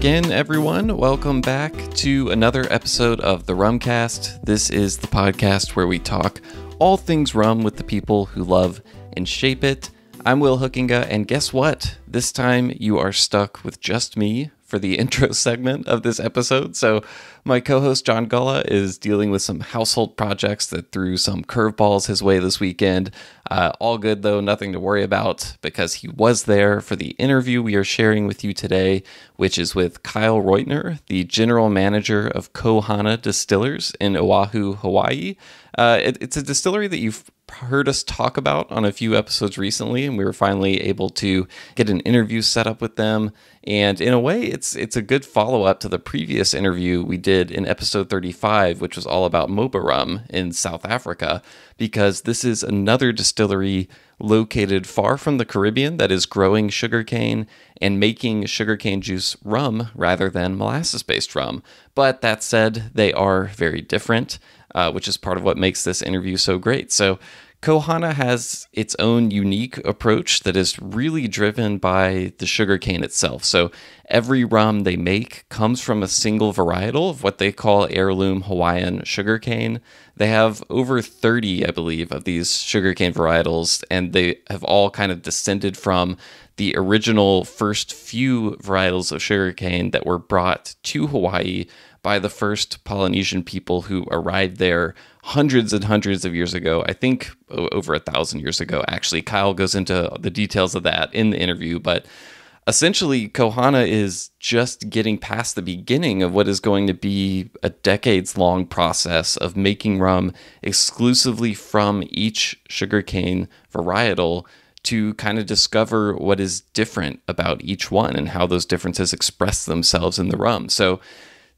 again, everyone. Welcome back to another episode of the Rumcast. This is the podcast where we talk all things rum with the people who love and shape it. I'm Will Hookinga, and guess what? This time you are stuck with just me for the intro segment of this episode. So my co-host John Gulla is dealing with some household projects that threw some curveballs his way this weekend. All good though, nothing to worry about because he was there for the interview we are sharing with you today, which is with Kyle Roitner, the general manager of Kohana Distillers in Oahu, Hawaii. It's a distillery that you've heard us talk about on a few episodes recently, and we were finally able to get an interview set up with them. And in a way, it's a good follow-up to the previous interview we did in episode 35, which was all about Moba rum in South Africa, because this is another distillery located far from the Caribbean that is growing sugarcane and making sugarcane juice rum rather than molasses-based rum. But that said, they are very different, which is part of what makes this interview so great. So Kohana has its own unique approach that is really driven by the sugarcane itself. So every rum they make comes from a single varietal of what they call heirloom Hawaiian sugarcane. They have over 30, I believe, of these sugarcane varietals, and they have all kind of descended from the original first few varietals of sugarcane that were brought to Hawaii by the first Polynesian people who arrived there hundreds and hundreds of years ago. I think over 1,000 years ago, actually. Kyle goes into the details of that in the interview, but essentially Kohana is just getting past the beginning of what is going to be a decades-long process of making rum exclusively from each sugarcane varietal to kind of discover what is different about each one and how those differences express themselves in the rum. So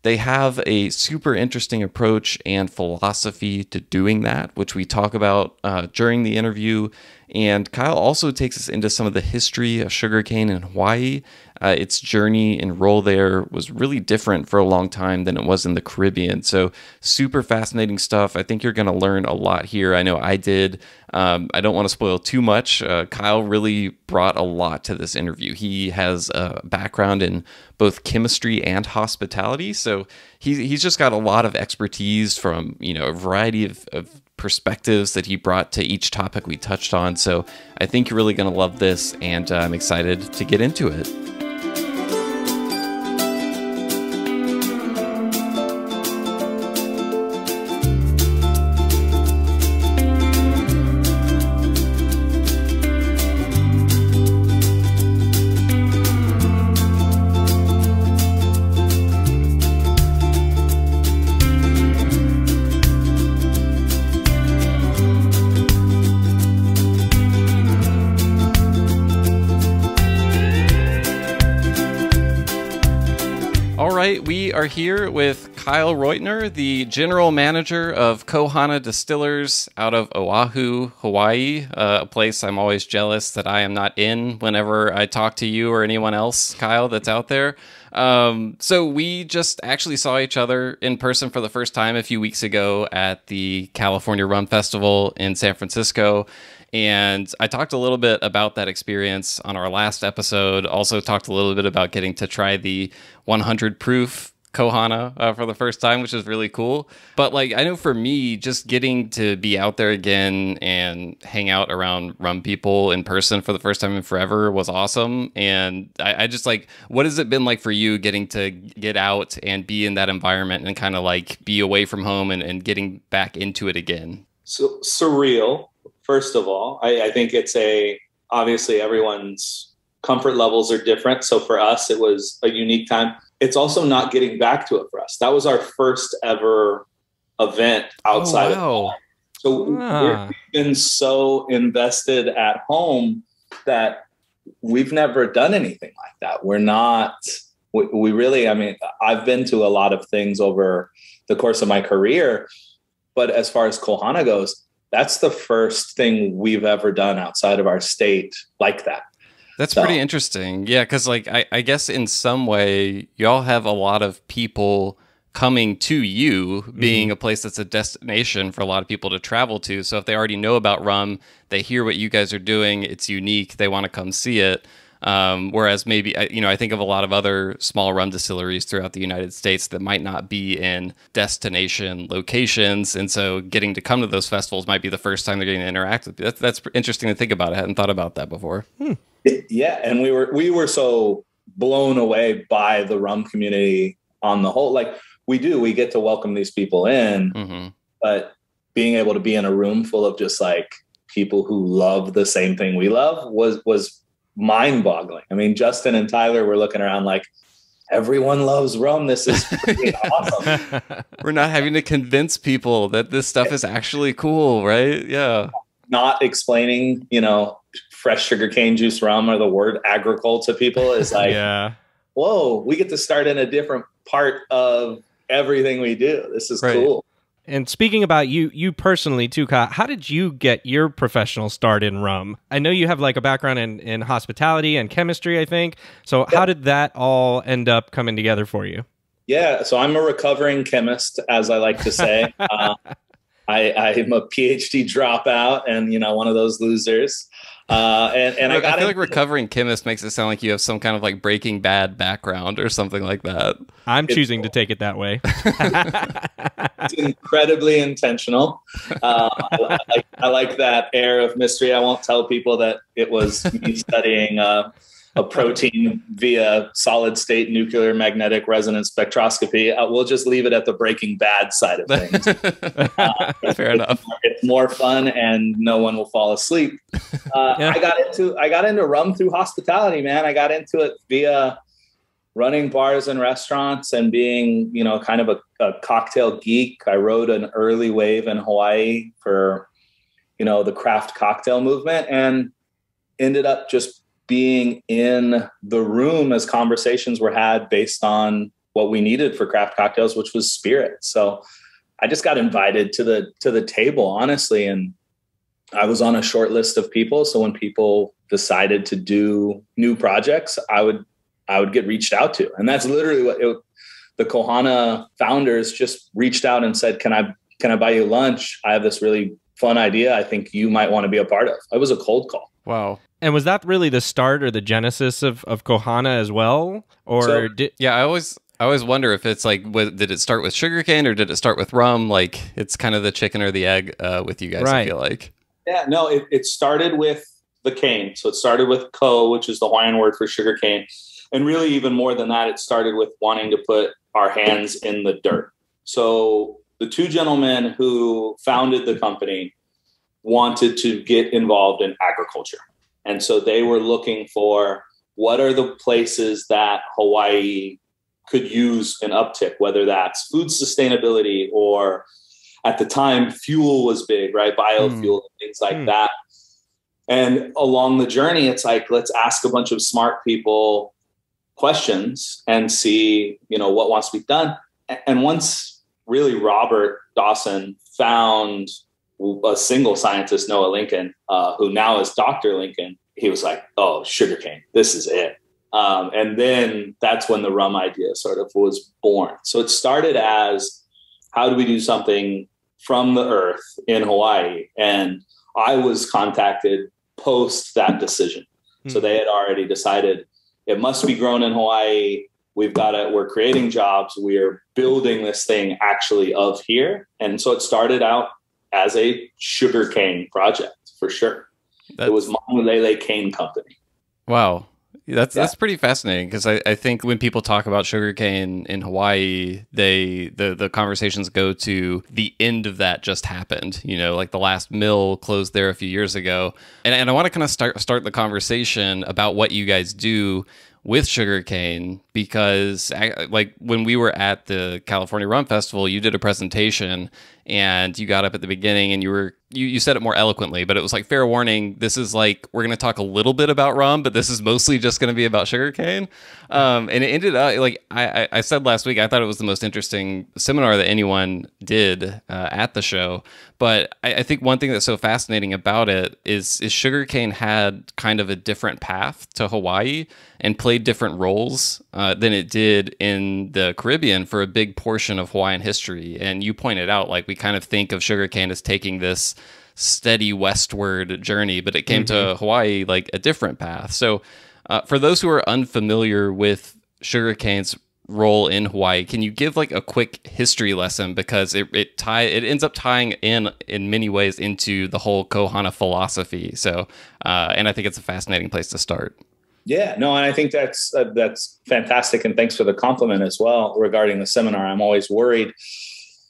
they have a super interesting approach and philosophy to doing that, which we talk about during the interview. And Kyle also takes us into some of the history of sugarcane in Hawaii. Its journey and role there was really different for a long time than it was in the Caribbean. So super fascinating stuff. I think you're going to learn a lot here. I know I did. I don't want to spoil too much. Kyle really brought a lot to this interview. He has a background in both chemistry and hospitality. So he's just got a lot of expertise from, a variety of perspectives that he brought to each topic we touched on. So I think you're really going to love this, and I'm excited to get into it. We are here with Kyle Roitner, the general manager of Kohana Distillers out of Oahu, Hawaii, a place I'm always jealous that I am not in whenever I talk to you or anyone else, Kyle, that's out there. So we just actually saw each other in person for the first time a few weeks ago at the California Rum Festival in San Francisco. And I talked a little bit about that experience on our last episode. Also talked a little bit about getting to try the 100 proof Kohana for the first time, which is really cool. But I know for me, just getting to be out there again and hang out around rum people in person for the first time in forever was awesome. And I just what has it been like for you getting to get out and be in that environment and kind of be away from home and getting back into it again? So surreal. First of all, I think it's obviously everyone's comfort levels are different. So for us, it was a unique time. It's also not getting back to it for us. That was our first ever event outside of home. So we've been so invested at home that we've never done anything like that. We really, I've been to a lot of things over the course of my career, but as far as Kohana goes, that's the first thing we've ever done outside of our state like that. That's pretty interesting. Yeah, because I guess in some way, y'all have a lot of people coming to you, being a place that's a destination for a lot of people to travel to. So if they already know about rum, they hear what you guys are doing, it's unique, they want to come see it. Whereas maybe, I think of a lot of other small rum distilleries throughout the United States that might not be in destination locations. And so getting to come to those festivals might be the first time they're getting to interact with you. That's interesting to think about. I hadn't thought about that before. Yeah. And we were so blown away by the rum community on the whole. Like we get to welcome these people in, but being able to be in a room full of just like people who love the same thing we love was mind-boggling. I mean, Justin and Tyler were looking around like, everyone loves rum. This is freaking awesome. We're not having to convince people that this stuff is actually cool, right? Yeah. Not explaining, fresh sugarcane juice rum or the word agricole to people is like, whoa, we get to start in a different part of everything we do. This is cool. And speaking about you personally too, Kyle, how did you get your professional start in rum? I know you have like a background in hospitality and chemistry, I think. So how did that all end up coming together for you? Yeah, so I'm a recovering chemist, as I like to say. I'm a PhD dropout and, one of those losers. I feel like recovering chemist makes it sound like you have some kind of like Breaking Bad background or something like that. I'm choosing to take it that way. It's incredibly intentional. I like that air of mystery. I won't tell people that it was me studying a protein via solid state nuclear magnetic resonance spectroscopy. We'll just leave it at the Breaking Bad side of things. Fair enough. It's more fun and no one will fall asleep. I got into rum through hospitality, man. I got into it via running bars and restaurants and being, kind of a cocktail geek. I rode an early wave in Hawaii for, the craft cocktail movement and ended up just being in the room as conversations were had based on what we needed for craft cocktails, which was spirit. So I just got invited to the table, honestly. And I was on a short list of people. So when people decided to do new projects, I would get reached out to. And that's literally what the Kohana founders just reached out and said, can I buy you lunch? I have this really fun idea I think you might want to be a part of. It was a cold call. Wow. And was that really the start or the genesis of Kohana as well? Or I always wonder if it's like, did it start with sugarcane or did it start with rum? Like it's kind of the chicken or the egg with you guys, I feel like. Yeah, no, it started with the cane. So it started with ko, which is the Hawaiian word for sugarcane. And really even more than that, it started with wanting to put our hands in the dirt. So the two gentlemen who founded the company wanted to get involved in agriculture. And so they were looking for what are the places that Hawaii could use an uptick, whether that's food sustainability or at the time fuel was big, right? Biofuel and things like that. And along the journey, it's like, let's ask a bunch of smart people questions and see, what wants to be done. And once really Robert Dawson found a single scientist, Noah Lincoln, who now is Dr. Lincoln, he was like, oh, sugarcane, this is it. And then that's when the rum idea sort of was born. So it started as, how do we do something from the earth in Hawaii? And I was contacted post that decision. So they had already decided it must be grown in Hawaii. We're creating jobs. We're building this thing actually of here. And so it started out as a sugarcane project for sure. It was Maunalele Cane Company. Wow. That's pretty fascinating because I think when people talk about sugarcane in Hawaii, the conversations go to the end of that just happened. Like the last mill closed there a few years ago. And I want to kind of start the conversation about what you guys do with sugarcane, because like when we were at the California Rum Festival, you did a presentation and you got up at the beginning and you said it more eloquently, but it was like, fair warning, this is like, we're going to talk a little bit about rum, but this is mostly just going to be about sugarcane. And it ended up like, I said last week, I thought it was the most interesting seminar that anyone did at the show. But I think one thing that's so fascinating about it is sugarcane had kind of a different path to Hawaii and played different roles than it did in the Caribbean for a big portion of Hawaiian history. And you pointed out, like, we kind of think of sugarcane as taking this steady westward journey, but it came to Hawaii like a different path. So For those who are unfamiliar with sugarcane's role in Hawaii, can you give like a quick history lesson, because it ends up tying in many ways into the whole Kohana philosophy. So, and I think it's a fascinating place to start. Yeah, no, and I think that's fantastic, and thanks for the compliment as well regarding the seminar. I'm always worried.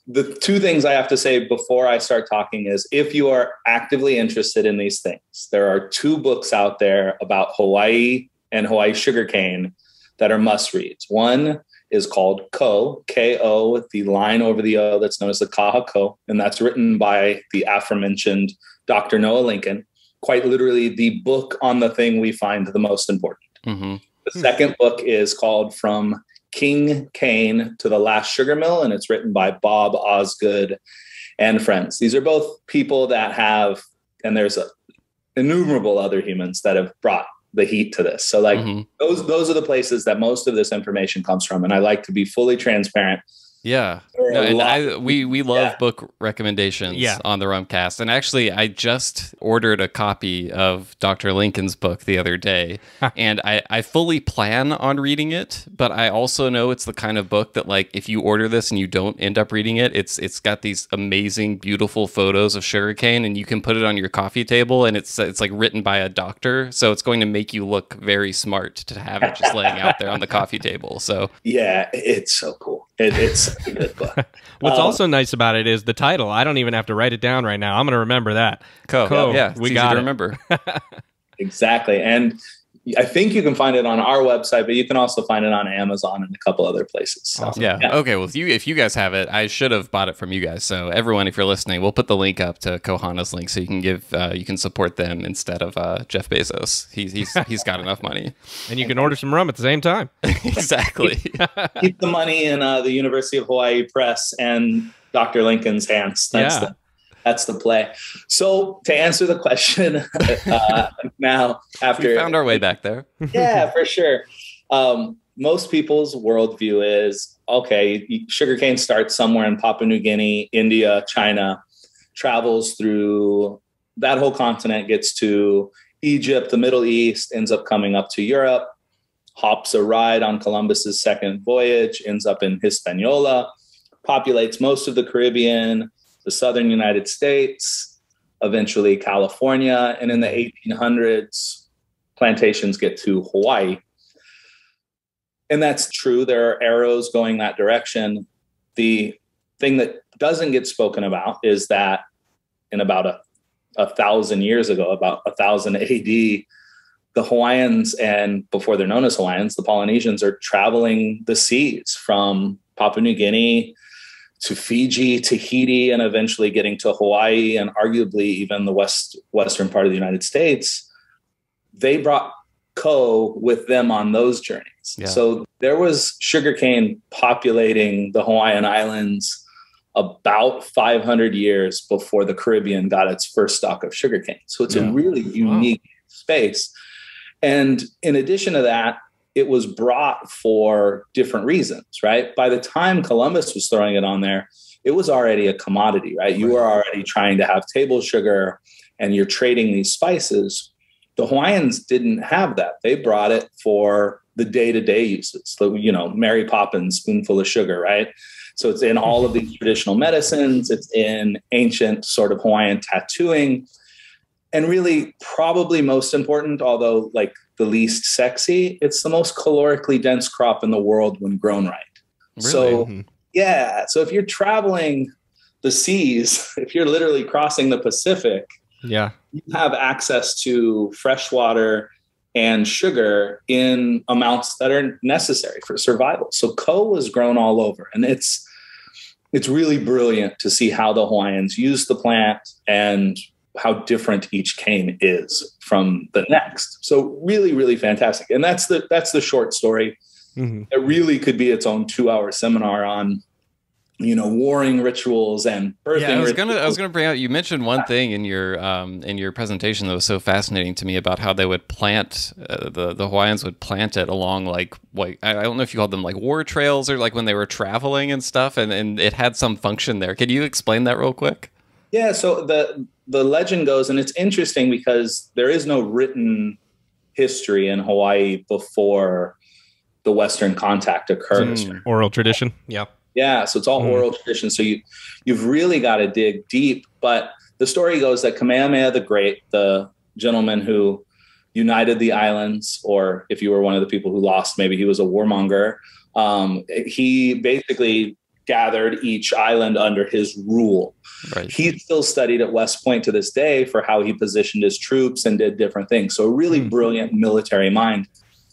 The two things I have to say before I start talking is, if you are actively interested in these things, there are 2 books out there about Hawaii and Hawaii sugarcane that are must reads. One is called Ko, K-O, with the line over the O that's known as the Kaha Ko, and that's written by the aforementioned Dr. Noah Lincoln. Quite literally the book on the thing we find the most important. Mm-hmm. The second book is called From King Cane to the Last Sugar Mill, and it's written by Bob Osgood and friends. These are both people that have, and there's innumerable other humans that have brought the heat to this. So like those are the places that most of this information comes from. And I like to be fully transparent. Yeah. No, and we love book recommendations on the Rumcast. And actually, I just ordered a copy of Dr. Lincoln's book the other day. And I fully plan on reading it, but I also know it's the kind of book that, like, if you order this and you don't end up reading it, it's got these amazing, beautiful photos of sugarcane, and you can put it on your coffee table, and it's like written by a doctor. So it's going to make you look very smart to have it just laying out there on the coffee table. So yeah, it's so cool. It's a good book. What's also nice about it is the title. I don't even have to write it down right now. I'm going to remember that. Ko. Yeah, we got to remember. Exactly. And I think you can find it on our website, but you can also find it on Amazon and a couple other places. So, awesome. Yeah. Okay. Well, if you guys have it, I should have bought it from you guys. So everyone, if you're listening, we'll put the link up to Kohana's link so you can you can support them instead of Jeff Bezos. He's got enough money, and you can order some rum at the same time. Exactly. Keep the money in the University of Hawaii Press and Dr. Lincoln's hands. That's the play. So to answer the question now, after we found our way back there. Yeah, for sure. Most people's worldview is, okay, sugarcane starts somewhere in Papua New Guinea, India, China, travels through that whole continent, gets to Egypt, the Middle East, ends up coming up to Europe, hops a ride on Columbus's second voyage, ends up in Hispaniola, populates most of the Caribbean, the southern United States, eventually California, and in the 1800s, plantations get to Hawaii. And that's true. There are arrows going that direction. The thing that doesn't get spoken about is that in about 1,000 years ago, about 1000 AD, the Hawaiians, and before they're known as Hawaiians, the Polynesians, are traveling the seas from Papua New Guinea to Fiji, Tahiti, and eventually getting to Hawaii, and arguably even the western part of the United States. They brought Ko with them on those journeys. Yeah. So there was sugarcane populating the Hawaiian Islands about 500 years before the Caribbean got its first stock of sugarcane. So it's a really unique space. And in addition to that, it was brought for different reasons, right? By the time Columbus was throwing it on there, it was already a commodity, right? You were already trying to have table sugar and you're trading these spices. The Hawaiians didn't have that. They brought it for the day-to-day uses. So, Mary Poppins, spoonful of sugar, right? So it's in all of these traditional medicines. It's in ancient sort of Hawaiian tattooing. And really, probably most important, although like the least sexy, it's the most calorically dense crop in the world when grown right. Really? So, yeah. So if you're traveling the seas, if you're literally crossing the Pacific, you have access to fresh water and sugar in amounts that are necessary for survival. So Ko was grown all over. And it's really brilliant to see how the Hawaiians use the plant and how different each cane is from the next. So really, really fantastic. And that's the short story. Mm-hmm. It really could be its own 2-hour seminar on, warring rituals and birthing. Yeah, I was gonna bring out. You mentioned one thing in your presentation that was so fascinating to me about how they would plant the Hawaiians would plant it along like I don't know if you called them like war trails or like when they were traveling and stuff, and it had some function there. Could you explain that real quick? Yeah, so the legend goes, and it's interesting because there is no written history in Hawaii before the Western contact occurs. Oral tradition. Yeah. Yeah. So it's all oral tradition. So you've really got to dig deep. But the story goes that Kamehameha the Great, the gentleman who united the islands, or if you were one of the people who lost, maybe he was a warmonger. He basically gathered each island under his rule. Right. He's still studied at West Point to this day for how he positioned his troops and did different things. So a really brilliant military mind.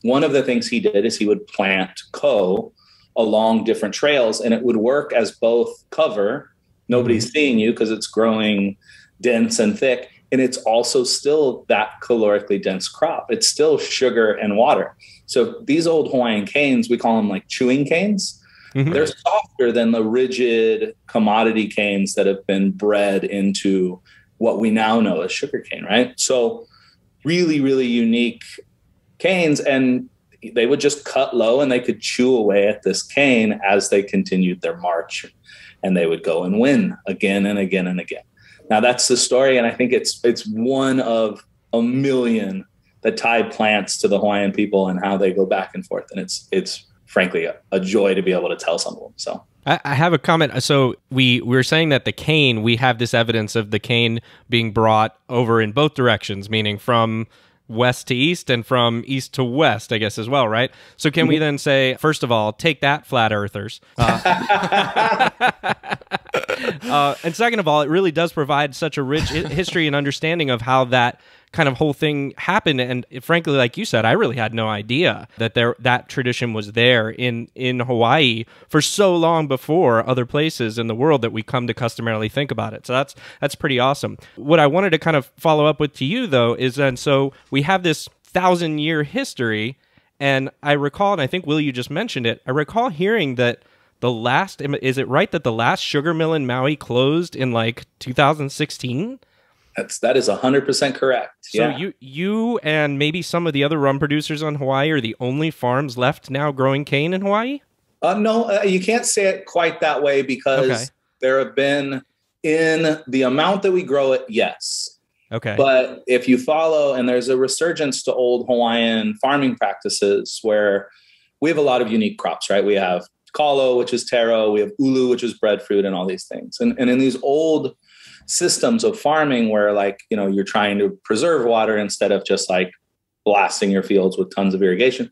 One of the things he did is he would plant ko along different trails, and it would work as both cover. Nobody's seeing you because it's growing dense and thick. And it's also still that calorically dense crop. It's still sugar and water. So these old Hawaiian canes, we call them like chewing canes. They're softer than the rigid commodity canes that have been bred into what we now know as sugarcane, right? So really, really unique canes. And they would just cut low and they could chew away at this cane as they continued their march. And they would go and win again and again and again. Now that's the story. And I think it's one of a million that tie plants to the Hawaiian people and how they go back and forth. And it's frankly a joy to be able to tell some of them. So I have a comment. So we were saying that the cane, we have this evidence of the cane being brought over in both directions, meaning from west to east and from east to west, I guess, as well, right? So can we then say, first of all, take that, flat earthers. And second of all, it really does provide such a rich history and understanding of how that kind of whole thing happened. And frankly, like you said, I really had no idea that that tradition was there in Hawaii for so long before other places in the world that we come to customarily think about it. So that's pretty awesome. What I wanted to kind of follow up with to you, though, is then so we have this 1,000-year history, and I recall, and I think, Will, you just mentioned it, I recall hearing that is it right that the last sugar mill in Maui closed in like 2016? That is 100% correct. So yeah. you and maybe some of the other rum producers on Hawaii are the only farms left now growing cane in Hawaii? No, you can't say it quite that way because there have been, in the amount that we grow it, yes. Okay. But if you follow, and there's a resurgence to old Hawaiian farming practices where we have a lot of unique crops, right? We have kalo, which is taro. We have ulu, which is breadfruit, and all these things. And in these old systems of farming where, like, you know, you're trying to preserve water instead of just like blasting your fields with tons of irrigation,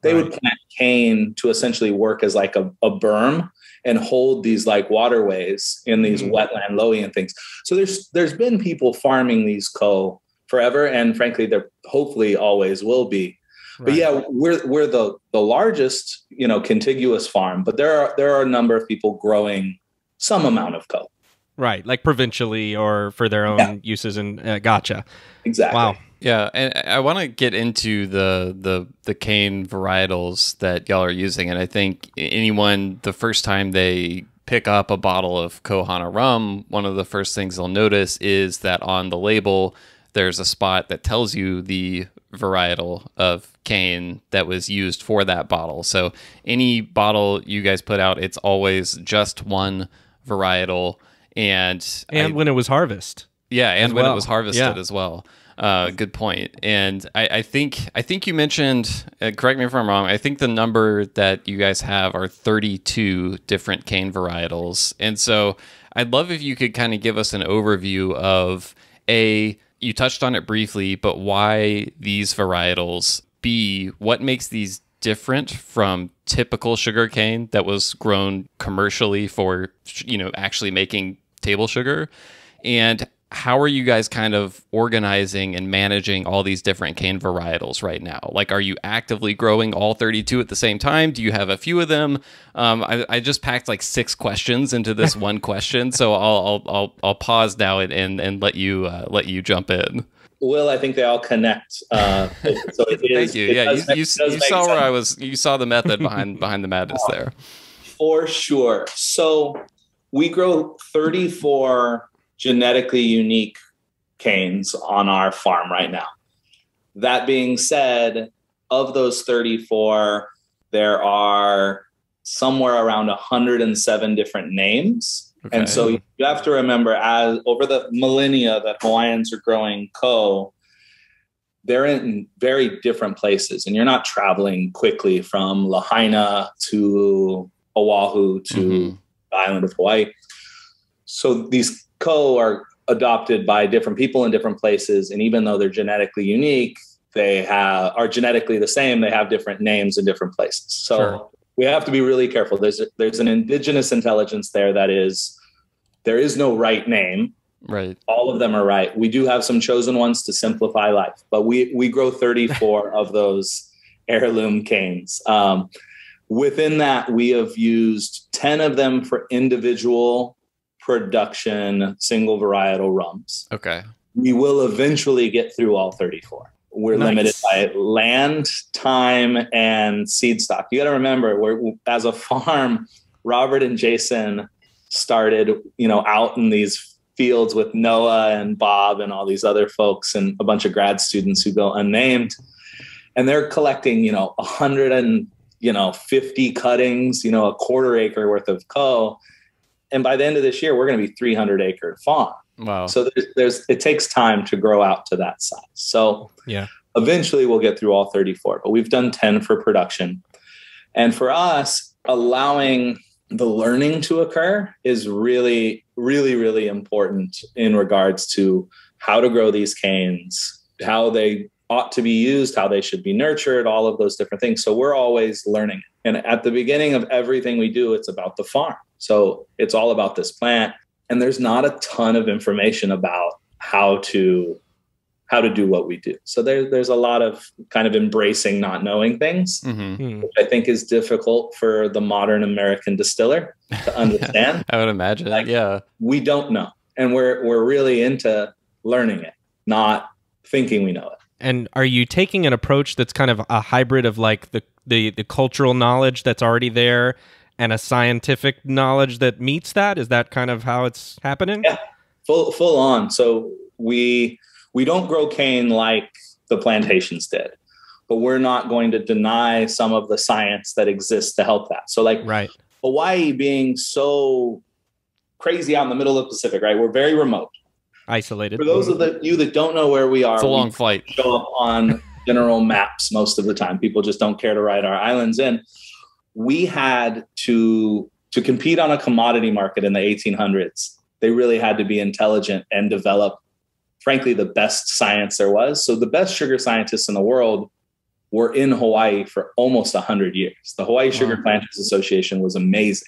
they would plant cane to essentially work as like a berm and hold these like waterways in these wetland lowy and things. So there's been people farming these ko forever, and frankly, there hopefully always will be. Right. But yeah, we're the largest, you know, contiguous farm, but there are a number of people growing some amount of ko. Right, like provincially or for their own uses. And gotcha. Exactly. Wow. Yeah, and I want to get into the cane varietals that y'all are using, and I think anyone, the first time they pick up a bottle of Kohana rum, one of the first things they'll notice is that on the label there's a spot that tells you the varietal of cane that was used for that bottle. So any bottle you guys put out, it's always just one varietal. And when it was harvested. Yeah, and when it was harvested as well. Good point. And I think you mentioned, correct me if I'm wrong, I think the number that you guys have are 32 different cane varietals. And so I'd love if you could kind of give us an overview of, A, you touched on it briefly, but why these varietals, B, what makes these different from typical sugarcane that was grown commercially for, you know, actually making table sugar, and how are you guys kind of organizing and managing all these different cane varietals right now? Like, are you actively growing all 32 at the same time? Do you have a few of them? I just packed like 6 questions into this one question, so I'll pause now and let you jump in. Will, I think they all connect. So it is, Thank you. Yeah, you saw where I was. You saw the method behind the madness there. For sure. So we grow 34 genetically unique canes on our farm right now. That being said, of those 34, there are somewhere around 107 different names. Okay. And so you have to remember, as over the millennia that Hawaiians are growing ko, they're in very different places, and you're not traveling quickly from Lahaina to Oahu to the island of Hawaii. So these ko are adopted by different people in different places. And even though they're genetically unique, they are genetically the same. They have different names in different places. So we have to be really careful. There's an indigenous intelligence there there is no right name. Right. All of them are right. We do have some chosen ones to simplify life, but we grow 34 of those heirloom canes. Within that, we have used 10 of them for individual production, single varietal rums. Okay. We will eventually get through all 34. We're limited by land, time, and seed stock. You got to remember, as a farm, Robert and Jason started, out in these fields with Noah and Bob and all these other folks and a bunch of grad students who go unnamed. And they're collecting, 150 cuttings, a quarter acre worth of ko. And by the end of this year, we're going to be 300 acre farm. Wow. So it takes time to grow out to that size. So eventually we'll get through all 34, but we've done 10 for production. And for us, allowing the learning to occur is really, really, really important in regards to how to grow these canes, how they ought to be used, how they should be nurtured, all of those different things. So we're always learning. And at the beginning of everything we do, it's about the farm. So it's all about this plant. And there's not a ton of information about how to do what we do. So there's a lot of kind of embracing not knowing things, which I think is difficult for the modern American distiller to understand. I would imagine. We don't know. And we're really into learning it, not thinking we know it. And are you taking an approach that's kind of a hybrid of like the cultural knowledge that's already there and a scientific knowledge that meets that? Is that kind of how it's happening? Yeah, full on. So we don't grow cane like the plantations did, but we're not going to deny some of the science that exists to help that. So Hawaii being so crazy out in the middle of the Pacific, right? We're very remote. Isolated. For those of you that don't know where we are, it's a long flight. Show up on general maps most of the time. People just don't care to write our islands in. We had to compete on a commodity market in the 1800s. They really had to be intelligent and develop, frankly, the best science there was. So the best sugar scientists in the world were in Hawaii for almost 100 years. The Hawaii Sugar Planters Association was amazing.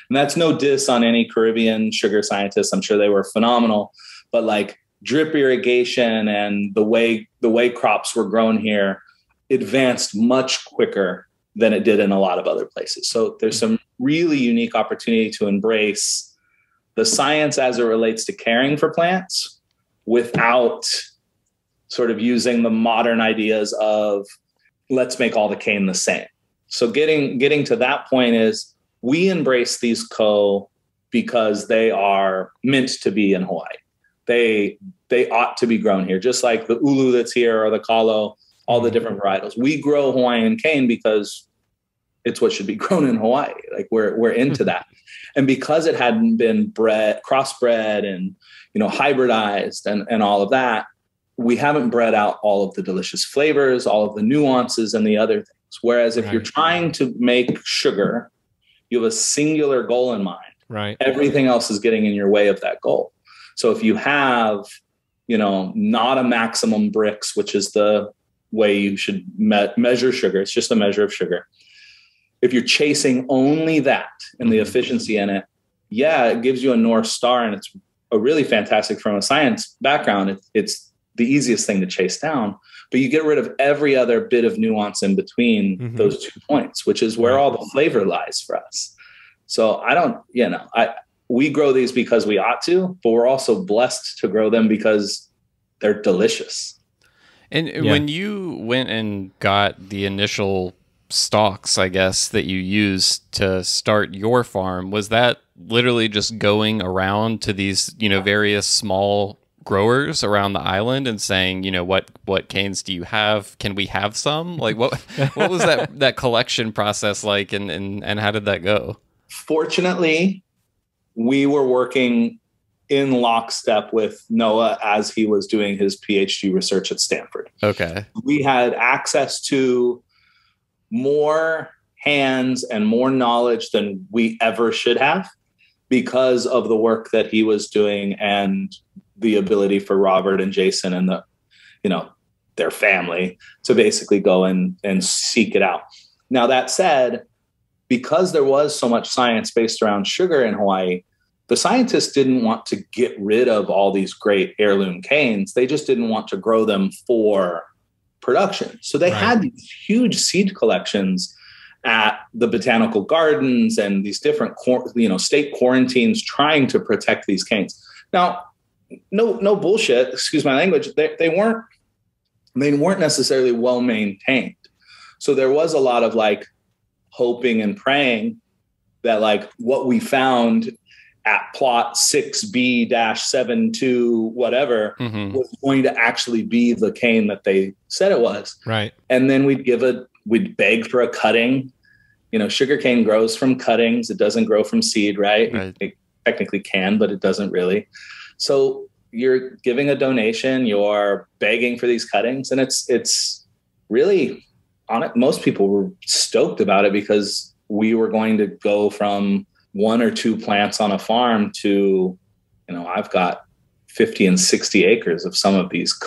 And that's no diss on any Caribbean sugar scientists. I'm sure they were phenomenal. But like drip irrigation and the way crops were grown here advanced much quicker than it did in a lot of other places. So there's some really unique opportunity to embrace the science as it relates to caring for plants without sort of using the modern ideas of let's make all the cane the same. So getting to that point is we embrace these ko because they are meant to be in Hawaii. They ought to be grown here, just like the ulu that's here or the kalo, all the different varietals. We grow Hawaiian cane because it's what should be grown in Hawaii. Like we're into that. And because it hadn't been crossbred and, hybridized and all of that, we haven't bred out all of the delicious flavors, all of the nuances and the other things. Whereas if you're trying to make sugar, you have a singular goal in mind. Right. Everything else is getting in your way of that goal. So if you have, not a maximum Brix, which is the way you should measure sugar, it's just a measure of sugar. If you're chasing only that and the efficiency in it, it gives you a North Star, and it's a really fantastic from a science background. It's the easiest thing to chase down, but you get rid of every other bit of nuance in between those 2 points, which is where all the flavor lies for us. So we grow these because we ought to, but we're also blessed to grow them because they're delicious. And when you went and got the initial stalks, I guess, that you used to start your farm, was that literally just going around to these, various small growers around the island and saying, what canes do you have? Can we have some? Like what was that collection process like, and how did that go? Fortunately, we were working in lockstep with Noah as he was doing his PhD research at Stanford. Okay. We had access to more hands and more knowledge than we ever should have because of the work that he was doing and the ability for Robert and Jason and their family to basically go and seek it out. Now, that said, because there was so much science based around sugar in Hawaii, the scientists didn't want to get rid of all these great heirloom canes. They just didn't want to grow them for production. So they had these huge seed collections at the botanical gardens and these different, state quarantines trying to protect these canes. Now, no bullshit, excuse my language. They weren't necessarily well maintained. So there was a lot of like hoping and praying that like what we found at plot 6B-72 whatever was going to actually be the cane that they said it was. Right. And then we'd beg for a cutting. Sugar cane grows from cuttings. It doesn't grow from seed, right? It technically can, but it doesn't really. So you're giving a donation, you're begging for these cuttings, and it's really on it. Most people were stoked about it because we were going to go from 1 or 2 plants on a farm to, I've got 50 and 60 acres of some of these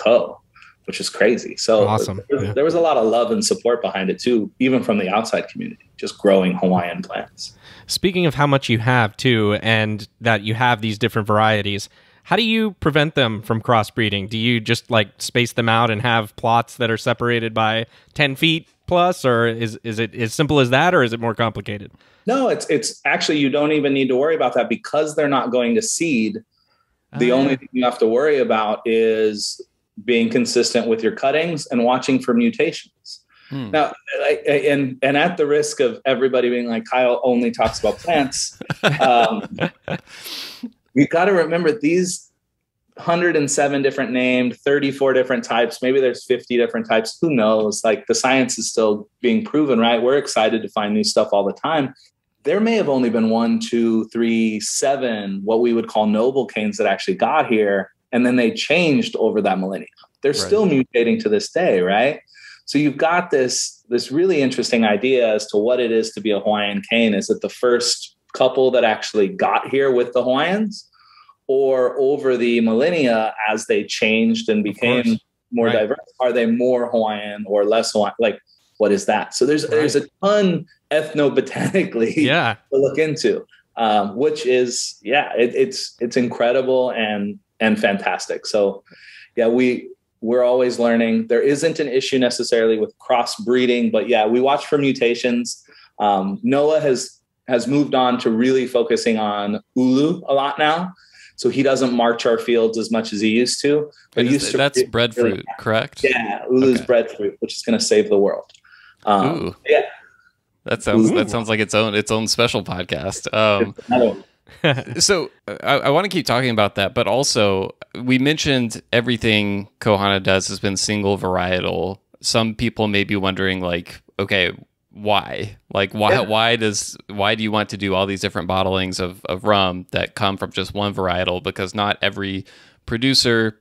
which is crazy. So awesome. There was a lot of love and support behind it too, even from the outside community, just growing Hawaiian plants. Speaking of how much you have too, and that you have these different varieties, how do you prevent them from crossbreeding? Do you just like space them out and have plots that are separated by 10 feet plus, or is it as simple as that, or is it more complicated? No, it's actually, you don't even need to worry about that because they're not going to seed. The only thing you have to worry about is being consistent with your cuttings and watching for mutations. Now, and at the risk of everybody being like, Kyle only talks about plants, you've got to remember these 107 different named, 34 different types. Maybe there's 50 different types. Who knows? Like the science is still being proven, right? We're excited to find new stuff all the time. There may have only been 1, 2, 3, 7, what we would call noble canes that actually got here. And then they changed over that millennium. They're still mutating to this day, right? So you've got this really interesting idea as to what it is to be a Hawaiian cane. Is it the first couple that actually got here with the Hawaiians, or over the millennia as they changed and became more diverse, are they more Hawaiian or less Hawaiian? Like, what is that? So there's a ton ethnobotanically to look into, which is, it's incredible and fantastic. So we're always learning. There isn't an issue necessarily with crossbreeding, but we watch for mutations. Noah has moved on to really focusing on ulu a lot now. So he doesn't march our fields as much as he used to. But that's breadfruit, correct? Yeah, ulu's breadfruit, which is going to save the world. Ooh. Yeah, that sounds like its own special podcast. So I want to keep talking about that, but also we mentioned everything Kohana does has been single varietal. Some people may be wondering, like, okay, why? Like, why do you want to do all these different bottlings of rum that come from just one varietal? Because not every producer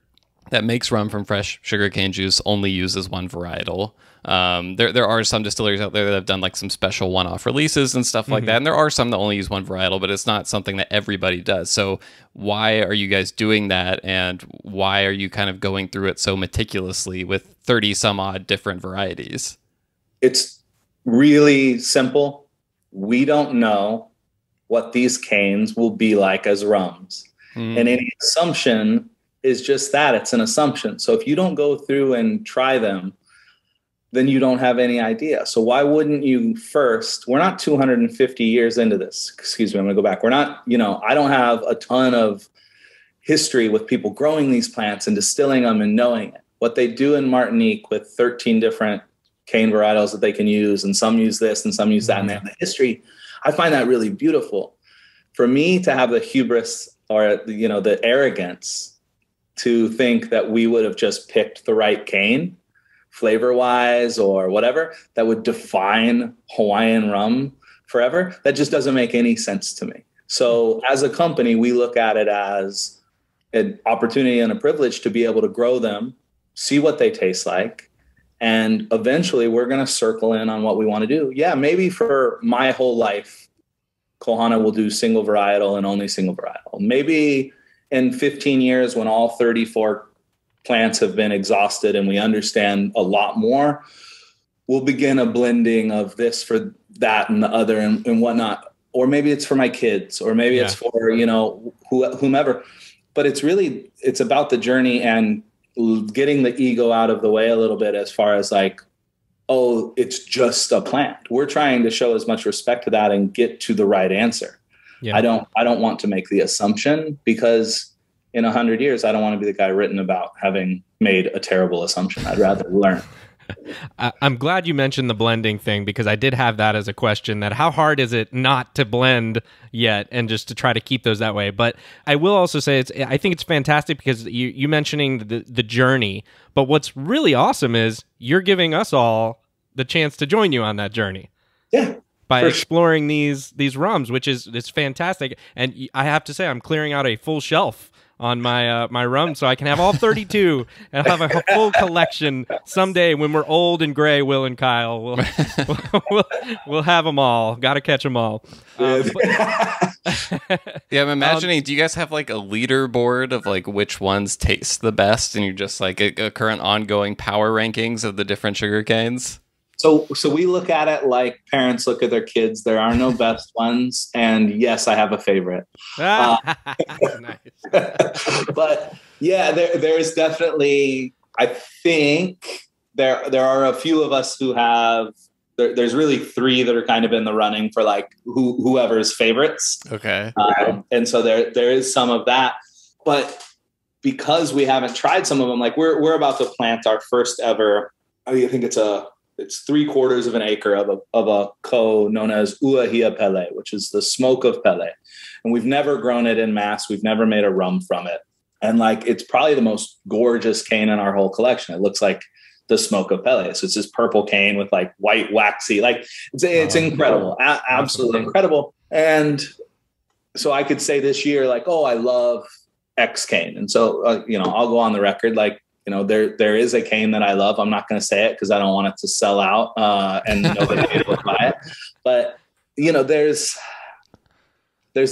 that makes rum from fresh sugarcane juice only uses one varietal. There are some distilleries out there that have done like some special one-off releases and stuff like that. And there are some that only use one varietal, but it's not something that everybody does. So why are you guys doing that? And why are you kind of going through it so meticulously with 30 some odd different varieties? It's really simple. We don't know what these canes will be like as rums. And any assumption is just that. It's an assumption. So if you don't go through and try them, then you don't have any idea. So why wouldn't you first? We're not 250 years into this. Excuse me, I'm going to go back. We're not, I don't have a ton of history with people growing these plants and distilling them and knowing it. What they do in Martinique with 13 different cane varietals that they can use, and some use this and some use that, and they have the history. I find that really beautiful. For me to have the hubris or, the arrogance to think that we would have just picked the right cane, flavor-wise or whatever, that would define Hawaiian rum forever, that just doesn't make any sense to me. So as a company, we look at it as an opportunity and a privilege to be able to grow them, see what they taste like. And eventually we're going to circle in on what we want to do. Yeah, maybe for my whole life, Kohana will do single varietal and only single varietal. Maybe in 15 years, when all 34 plants have been exhausted and we understand a lot more, we'll begin a blending of this for that and the other and whatnot. Or maybe it's for my kids, or maybe it's for, whomever. But it's about the journey and getting the ego out of the way a little bit, as far as like, oh, it's just a plant. We're trying to show as much respect to that and get to the right answer. Yeah. I don't want to make the assumption, because in 100 years, I don't want to be the guy written about having made a terrible assumption. I'd rather learn. I'm glad you mentioned the blending thing, because I did have that as a question, that how hard is it not to blend yet and just to try to keep those that way. But I will also say I think it's fantastic, because you mentioning the journey, but what's really awesome is you're giving us all the chance to join you on that journey. Yeah. By exploring these rums, which is fantastic. And I have to say, I'm clearing out a full shelf on my my rum, so I can have all 32 and have a full collection someday when we're old and gray. Will and Kyle, we'll have them all. Got to catch them all. Yeah, I'm imagining. Do you guys have like a leaderboard of like which ones taste the best, and you're just like a current ongoing power rankings of the different sugar canes? So we look at it like parents look at their kids. There are no best ones. And yes, I have a favorite. Nice. But yeah, there's definitely, I think there are a few of us who have, there's really 3 that are kind of in the running for like whoever's favorites. Okay. And so there is some of that, but because we haven't tried some of them, like we're about to plant our first ever, I think it's 3/4 of an acre of a co known as Uahia Pele, which is the smoke of Pele. And we've never grown it in mass. We've never made a rum from it. And like, it's probably the most gorgeous cane in our whole collection. It looks like the smoke of Pele. So it's this purple cane with like white waxy, like it's incredible. Absolutely incredible. And so I could say this year, like, oh, I love X cane. And so, I'll go on the record, like, there is a cane that I love. I'm not going to say it because I don't want it to sell out and nobody will buy it. But, there's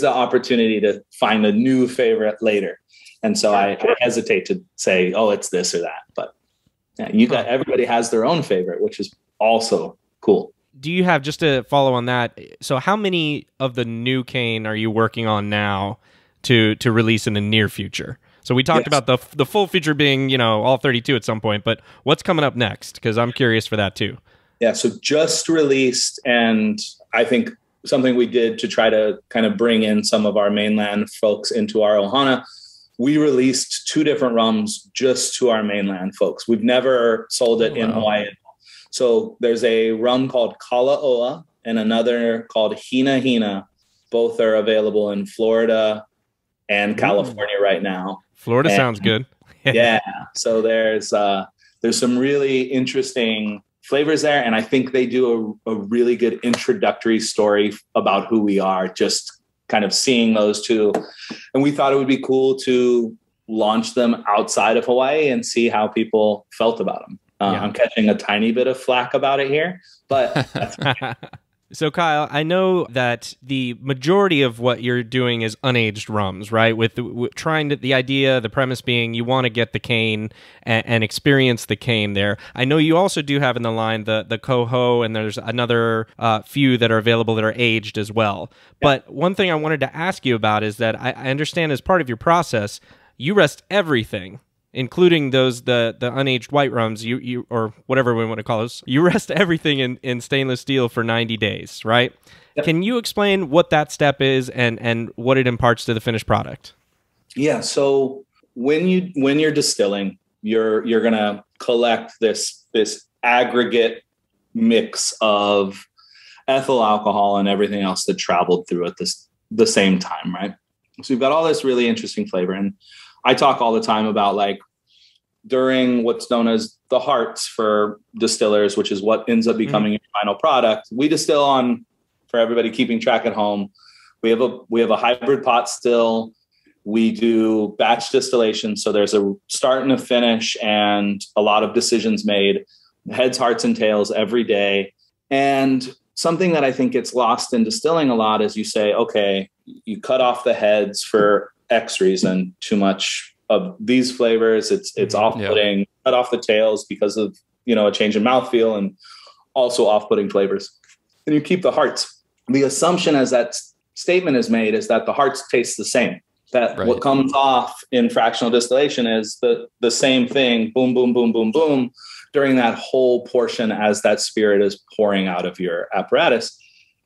the opportunity to find a new favorite later. And so I hesitate to say, oh, it's this or that. But yeah, everybody has their own favorite, which is also cool. Do you have, just to follow on that, so how many of the new cane are you working on now to release in the near future? So we talked about the full feature being, all 32 at some point, but what's coming up next? Because I'm curious for that too. Yeah, so just released, and I think something we did to try to kind of bring in some of our mainland folks into our Ohana, we released 2 different rums just to our mainland folks. We've never sold it in Hawaii. So there's a rum called Kala'oa and another called Hina Hina. Both are available in Florida and California right now. Florida sounds good. Yeah. So there's some really interesting flavors there. And I think they do a really good introductory story about who we are, just kind of seeing those 2. And we thought it would be cool to launch them outside of Hawaii and see how people felt about them. I'm catching a tiny bit of flack about it here, but that's fine. So Kyle, I know that the majority of what you're doing is unaged rums, right? With trying to, the idea, the premise being you want to get the cane and experience the cane there. I know you also do have in the line the Coho, and there's another few that are available that are aged as well. Yeah. But one thing I wanted to ask you about is that I understand as part of your process, you rest everything, including those the unaged white rums, you or whatever we want to call those. You rest everything in stainless steel for 90 days, right? Yep. Can you explain what that step is and what it imparts to the finished product? Yeah. So when you're distilling, you're gonna collect this aggregate mix of ethyl alcohol and everything else that traveled through at the same time, right? So you've got all this really interesting flavor. And I talk all the time about, like, during what's known as the hearts for distillers, which is what ends up becoming your final product. We distill on, for everybody keeping track at home, we have a hybrid pot still. We do batch distillation. So there's a start and a finish and a lot of decisions made, heads, hearts, and tails every day. And something that I think gets lost in distilling a lot is you say, okay, you cut off the heads for X reason, too much of these flavors. It's off-putting. Yeah. Cut off the tails because of, a change in mouthfeel and also off-putting flavors. And you keep the hearts. The assumption as that statement is made is that the hearts taste the same. That right. What comes off in fractional distillation is the same thing, boom, boom, boom, boom, boom, during that whole portion as that spirit is pouring out of your apparatus.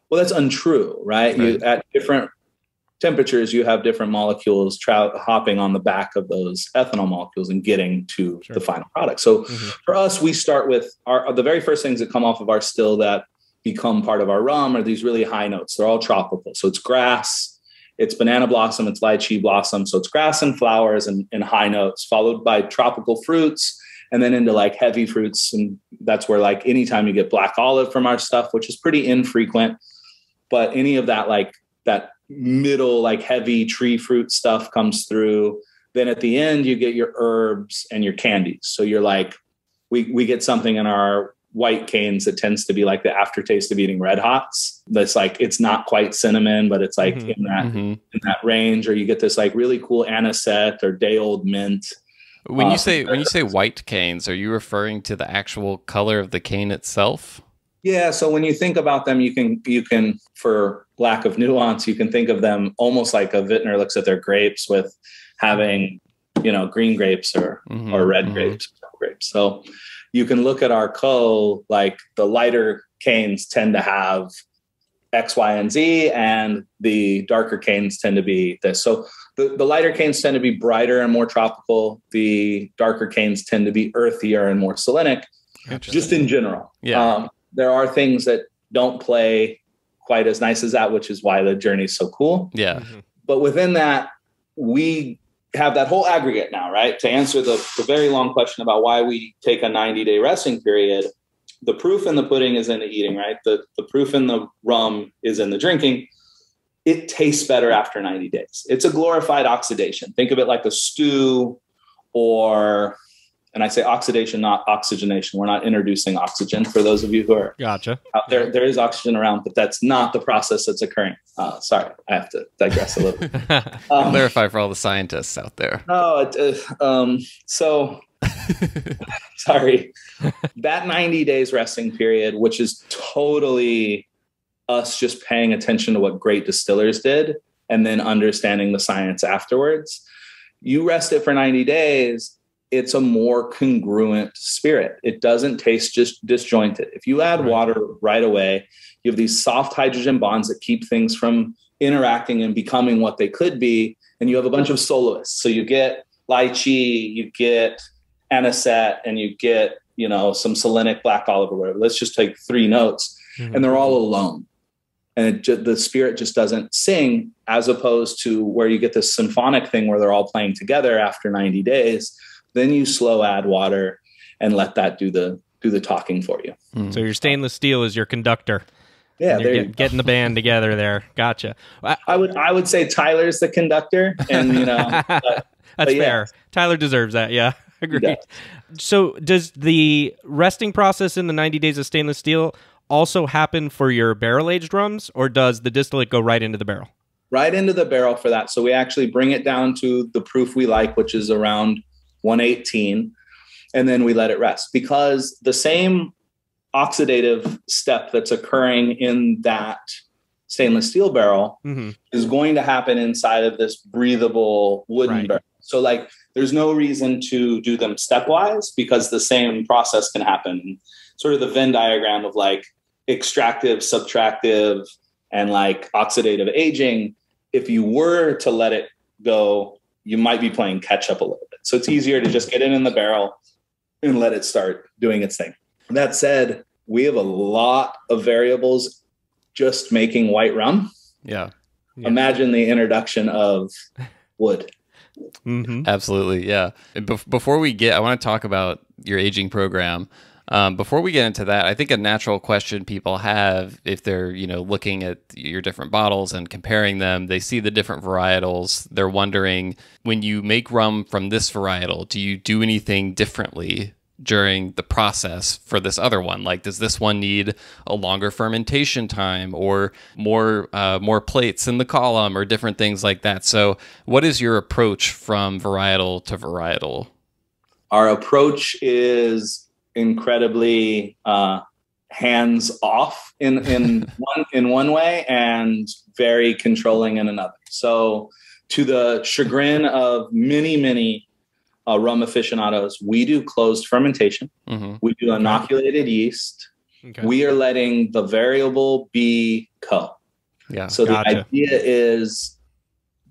Well, that's untrue, right? You, at different temperatures, you have different molecules hopping on the back of those ethanol molecules and getting to the final product. So for us, we start with the very first things that come off of our still that become part of our rum are these really high notes. They're all tropical. So it's grass, it's banana blossom, it's lychee blossom. So it's grass and flowers and high notes, followed by tropical fruits, and then into like heavy fruits. And that's where like anytime you get black olive from our stuff, which is pretty infrequent, but any of that, like that middle, like heavy tree fruit stuff comes through. Then at the end, you get your herbs and your candies. So you're like, we get something in our white canes that tends to be like the aftertaste of eating Red Hots. That's like, it's not quite cinnamon, but it's like in that range. Or you get this like really cool anisette or day old mint. When you say white canes, are you referring to the actual color of the cane itself? Yeah. So when you think about them, you can, for lack of nuance, you can think of them almost like a vintner looks at their grapes with having, green grapes or red grapes. So you can look at our like the lighter canes tend to have X, Y, and Z, and the darker canes tend to be this. So the lighter canes tend to be brighter and more tropical. The darker canes tend to be earthier and more salinic, just in general. Yeah. There are things that don't play quite as nice as that, which is why the journey is so cool. Yeah. But within that, we have that whole aggregate now, right? To answer the very long question about why we take a 90-day resting period, the proof in the pudding is in the eating, right? The proof in the rum is in the drinking. It tastes better after 90 days. It's a glorified oxidation. Think of it like a stew and I say oxidation, not oxygenation. We're not introducing oxygen for those of you who are out there. There is oxygen around, but that's not the process that's occurring. Sorry, I have to digress a little bit. Clarify for all the scientists out there. Sorry. That 90 days resting period, which is totally us just paying attention to what great distillers did and then understanding the science afterwards. You rest it for 90 days. It's a more congruent spirit. It doesn't taste just disjointed. If you add water right away, you have these soft hydrogen bonds that keep things from interacting and becoming what they could be. And you have a bunch of soloists. So you get lychee, you get anisette, and you get, some salinic black olive or whatever. Let's just take 3 notes and they're all alone. And the spirit just doesn't sing, as opposed to where you get this symphonic thing where they're all playing together after 90 days. Then you slow add water and let that do the talking for you. So your stainless steel is your conductor. Yeah, you're getting the band together there. Gotcha. I would say Tyler's the conductor, and that's fair. Tyler deserves that. Yeah, agreed. So does the resting process in the 90 days of stainless steel also happen for your barrel aged rums, or does the distillate go right into the barrel? Right into the barrel for that. So we actually bring it down to the proof we like, which is around 118, and then we let it rest, because the same oxidative step that's occurring in that stainless steel barrel is going to happen inside of this breathable wooden barrel. So like, there's no reason to do them stepwise, because the same process can happen. Sort of the Venn diagram of like extractive, subtractive, and like oxidative aging. If you were to let it go, you might be playing catch up a little bit. So it's easier to just get it in the barrel and let it start doing its thing. That said, we have a lot of variables just making white rum. Yeah. Imagine the introduction of wood. Absolutely. Yeah. Before we I want to talk about your aging program. Before we get into that, I think a natural question people have if they're, looking at your different bottles and comparing them, they see the different varietals. They're wondering, when you make rum from this varietal, do you do anything differently during the process for this other one? Like, does this one need a longer fermentation time or more plates in the column or different things like that? So what is your approach from varietal to varietal? Our approach is incredibly hands off in one way and very controlling in another. So to the chagrin of many rum aficionados, we do closed fermentation. Mm-hmm. We do inoculated yeast. Okay. We are letting the variable be co. Yeah. So the idea is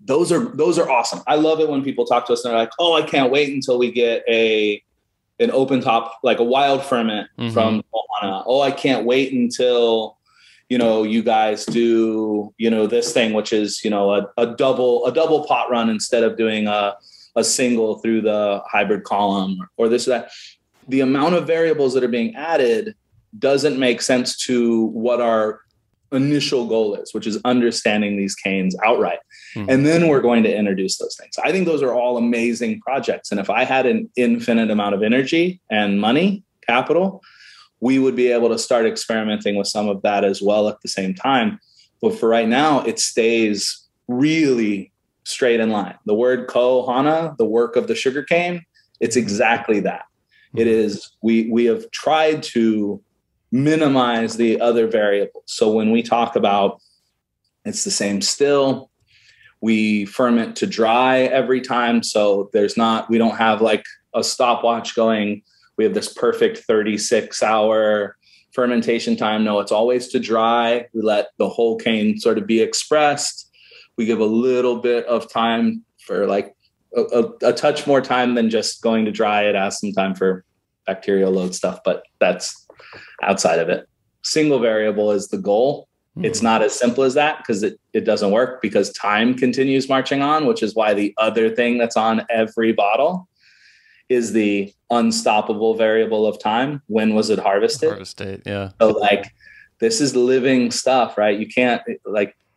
those are awesome. I love it when people talk to us and they're like, "Oh, I can't wait until we get an open top, like a wild ferment from Ohana. Oh, I can't wait until you guys do this thing, which is a double pot run instead of doing a single through the hybrid column or this or that." The amount of variables that are being added doesn't make sense to what our initial goal is, which is understanding these canes outright. And then we're going to introduce those things. I think those are all amazing projects. And if I had an infinite amount of energy and money, capital, we would be able to start experimenting with some of that as well at the same time. But for right now, it stays really straight in line. The word Kohana, the work of the sugarcane, it's exactly that. It is, we have tried to minimize the other variables. So when we talk about it's the same still, we ferment to dry every time. So we don't have like a stopwatch going. We have this perfect 36-hour fermentation time. No, it's always to dry. We let the whole cane sort of be expressed. We give a little bit of time for like a touch more time than just going to dry. It has some time for bacterial load stuff, but that's outside of it. Single variable is the goal. It's not as simple as that because it doesn't work because time continues marching on, which is why the other thing that's on every bottle is the unstoppable variable of time. When was it harvested? Harvest date, yeah. So like this is living stuff, right? You can't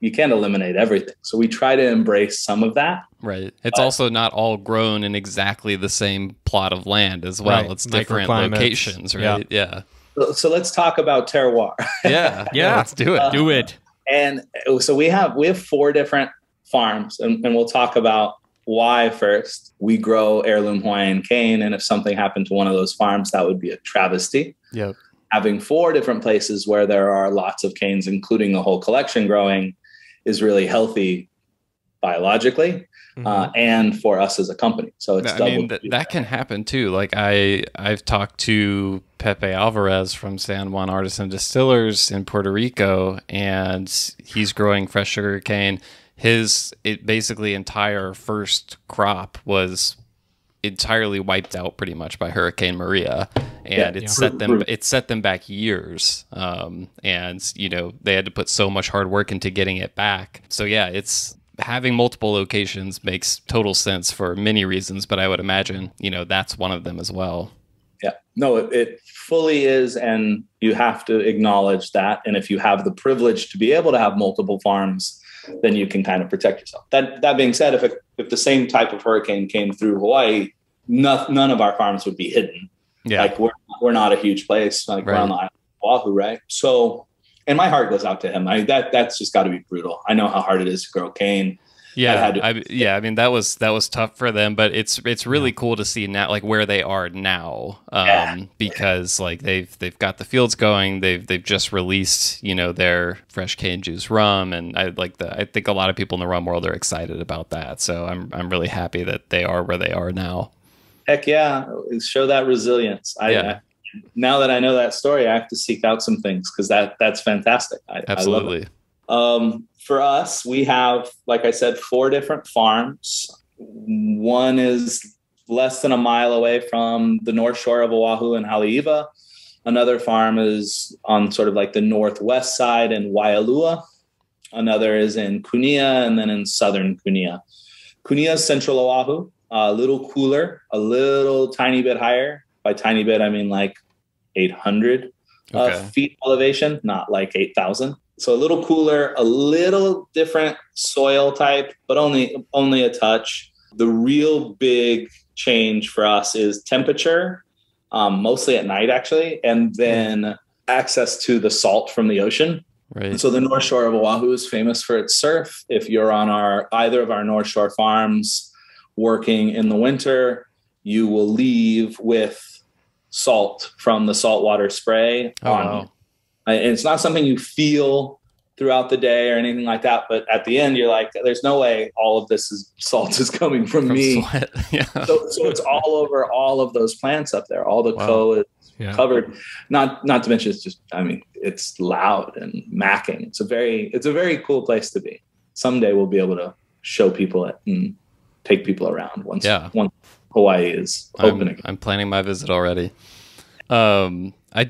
eliminate everything. So we try to embrace some of that. Right. It's also not all grown in exactly the same plot of land as well. Right. It's different locations, right? Yeah. So let's talk about terroir. Yeah. Let's do it. Do it. And so we have 4 different farms, and we'll talk about why first. We grow heirloom Hawaiian cane, and if something happened to one of those farms, that would be a travesty. Yep. Having 4 different places where there are lots of canes, including the whole collection growing, is really healthy biologically. And for us as a company. So it's that can happen too. Like I've talked to Pepe Alvarez from San Juan Artisan Distillers in Puerto Rico, and he's growing fresh sugar cane. His basically entire first crop was entirely wiped out pretty much by Hurricane Maria, and it set them back years. And they had to put so much hard work into getting it back. So yeah, it's having multiple locations makes total sense for many reasons, but I would imagine, that's one of them as well. Yeah, no, it fully is. And you have to acknowledge that. And if you have the privilege to be able to have multiple farms, then you can kind of protect yourself. That being said, if the same type of hurricane came through Hawaii, none of our farms would be hidden. Yeah. Like we're not a huge place, like around the island of Oahu, right? So, and my heart goes out to him. That's just got to be brutal. I know how hard it is to grow cane. Yeah, I mean that was tough for them, but it's really cool to see now, like where they are now, because like they've got the fields going. They've just released their fresh cane juice rum, and I think a lot of people in the rum world are excited about that. So I'm really happy that they are where they are now. Heck yeah, show that resilience. Now that I know that story, I have to seek out some things because that's fantastic. Absolutely. I love it. For us, we have, like I said, 4 different farms. One is less than a mile away from the north shore of Oahu in Haleiwa. Another farm is on sort of like the northwest side in Waialua. Another is in Kunia, and then in southern Kunia. Kunia is central Oahu, a little cooler, a little tiny bit higher. By tiny bit, I mean like 800 Okay. feet elevation, not like 8,000. So a little cooler, a little different soil type, but only a touch. The real big change for us is temperature, mostly at night actually, and then access to the salt from the ocean. Right. So the North Shore of Oahu is famous for its surf. If you're on either of our North Shore farms working in the winter, you will leave with salt from the saltwater spray on you. And it's not something you feel throughout the day or anything like that, but at the end you're like, there's no way all of this salt is coming from me. Sweat. Yeah. So it's all over all of those plants up there. All the co is covered. Not to mention it's loud and macking. It's a very cool place to be. Someday we'll be able to show people it and take people around once Hawaii is opening. I'm planning my visit already. So I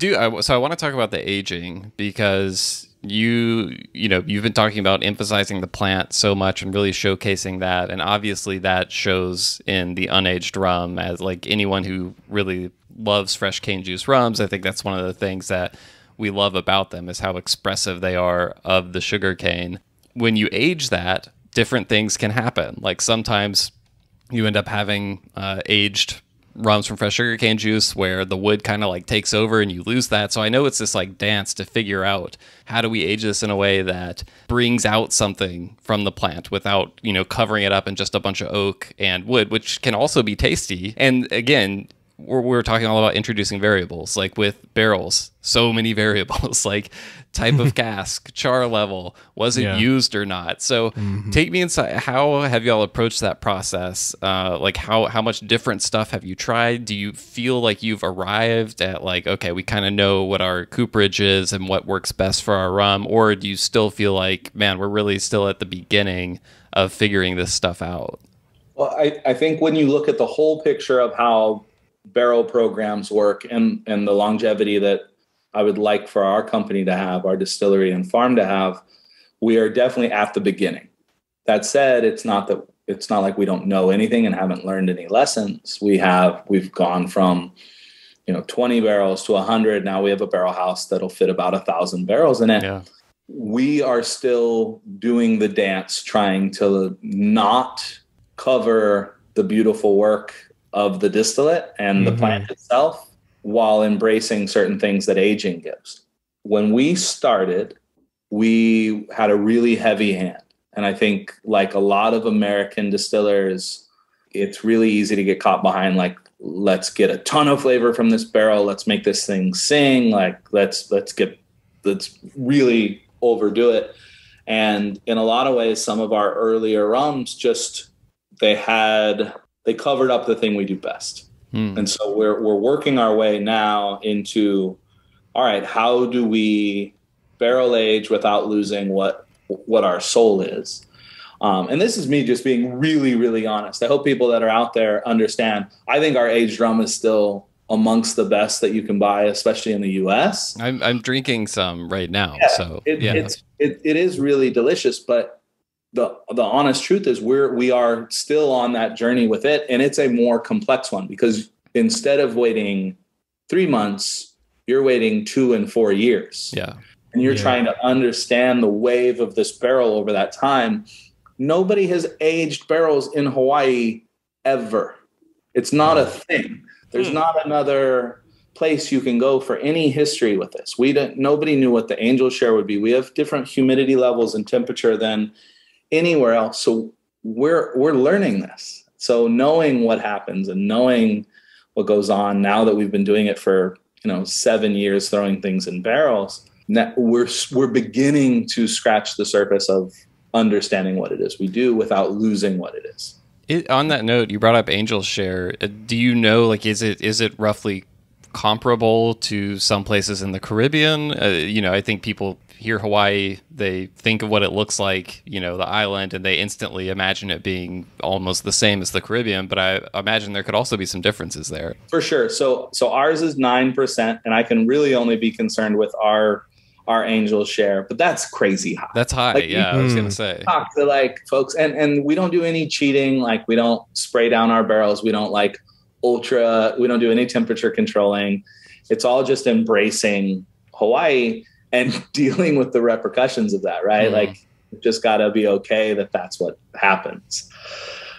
want to talk about the aging because you've been talking about emphasizing the plant so much and really showcasing that, and obviously that shows in the unaged rum. As like anyone who really loves fresh cane juice rums, I think that's one of the things that we love about them is how expressive they are of the sugar cane. When you age that, different things can happen. Like sometimes you end up having aged rums from fresh sugarcane juice where the wood kind of like takes over and you lose that. So I know it's this like dance to figure out how do we age this in a way that brings out something from the plant without, covering it up in just a bunch of oak and wood, which can also be tasty. And again, we're talking all about introducing variables, like with barrels, so many variables, like type of cask, char level, was it used or not? So take me inside. How have y'all approached that process? Like how much different stuff have you tried? Do you feel like you've arrived at like, okay, we kind of know what our cooperage is and what works best for our rum? Or do you still feel like, man, we're really still at the beginning of figuring this stuff out? Well, I think when you look at the whole picture of how barrel programs work and the longevity that I would like for our company to have, our distillery and farm to have, we are definitely at the beginning. That said, it's not like we don't know anything and haven't learned any lessons. We've gone from 20 barrels to 100. Now we have a barrel house that'll fit about 1,000 barrels in it. Yeah. We are still doing the dance, trying to not cover the beautiful work of the distillate and the plant itself while embracing certain things that aging gives. When we started, we had a really heavy hand. And I think like a lot of American distillers, it's really easy to get caught behind like, let's get a ton of flavor from this barrel. Let's make this thing sing. Like let's really overdo it. And in a lot of ways, some of our earlier rums they covered up the thing we do best. And so we're working our way now into, all right, how do we barrel age without losing what our soul is? And this is me just being really, really honest. I hope people that are out there understand. I think our aged rum is still amongst the best that you can buy, especially in the US. I'm drinking some right now. Yeah, so it is really delicious, but the honest truth is we are still on that journey with it. And it's a more complex one because instead of waiting 3 months, you're waiting 2 and 4 years. Yeah. And you're trying to understand the wave of this barrel over that time. Nobody has aged barrels in Hawaii ever. It's not a thing. There's not another place you can go for any history with this. Nobody knew what the angel share would be. We have different humidity levels and temperature than anywhere else. So we're learning this. So knowing what happens and knowing what goes on now that we've been doing it for 7 years, throwing things in barrels, we're beginning to scratch the surface of understanding what it is we do without losing what it is. On that note, you brought up angel share. Do you know, like, is it roughly comparable to some places in the Caribbean? I think people hear Hawaii, they think of what it looks like, the island, and they instantly imagine it being almost the same as the Caribbean. But I imagine there could also be some differences there. For sure. So ours is 9%, and I can really only be concerned with our angel share, but that's crazy high. That's high. Like, I was going to say. Talk to like folks, and we don't do any cheating. Like we don't spray down our barrels. We don't we don't do any temperature controlling. It's all just embracing Hawaii and dealing with the repercussions of that, right? Like, just got to be okay that that's what happens.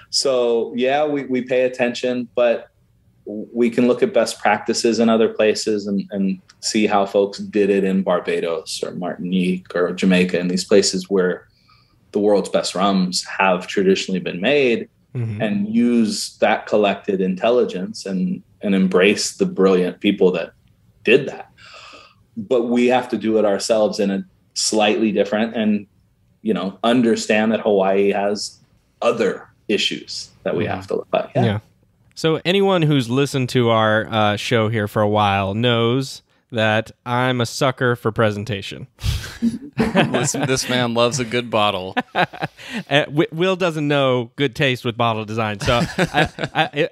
So yeah, we pay attention, but we can look at best practices in other places and see how folks did it in Barbados or Martinique or Jamaica, and these places where the world's best rums have traditionally been made, and use that collected intelligence and embrace the brilliant people that did that. But we have to do it ourselves in a slightly different, and, you know, understand that Hawaii has other issues that we have to look at. Yeah. So anyone who's listened to our show here for a while knows that I'm a sucker for presentation. This man loves a good bottle. Will doesn't know good taste with bottle design, so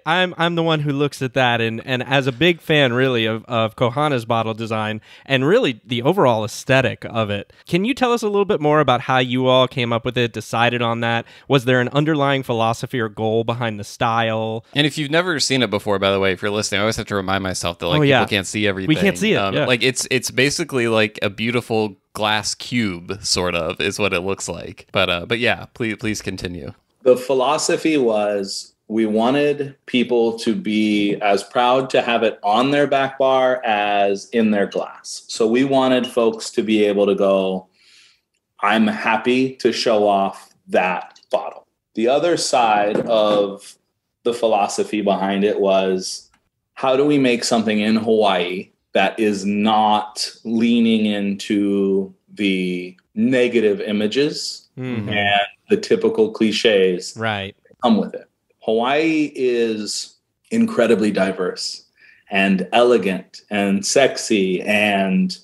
I'm the one who looks at that, and as a big fan, really, of Kohana's bottle design and really the overall aesthetic of it. Can you tell us a little bit more about how you all came up with it, decided on that? Was there an underlying philosophy or goal behind the style? And if you've never seen it before, by the way, if you're listening, I always have to remind myself that people can't see everything. We can't see it. Like it's basically like a beautiful glass cube, sort of, is what it looks like. But yeah, please continue. The philosophy was, we wanted people to be as proud to have it on their back bar as in their glass. So we wanted folks to be able to go, I'm happy to show off that bottle. The other side of the philosophy behind it was, how do we make something in Hawaii that is not leaning into the negative images and the typical cliches that come with it? Hawaii is incredibly diverse and elegant and sexy, and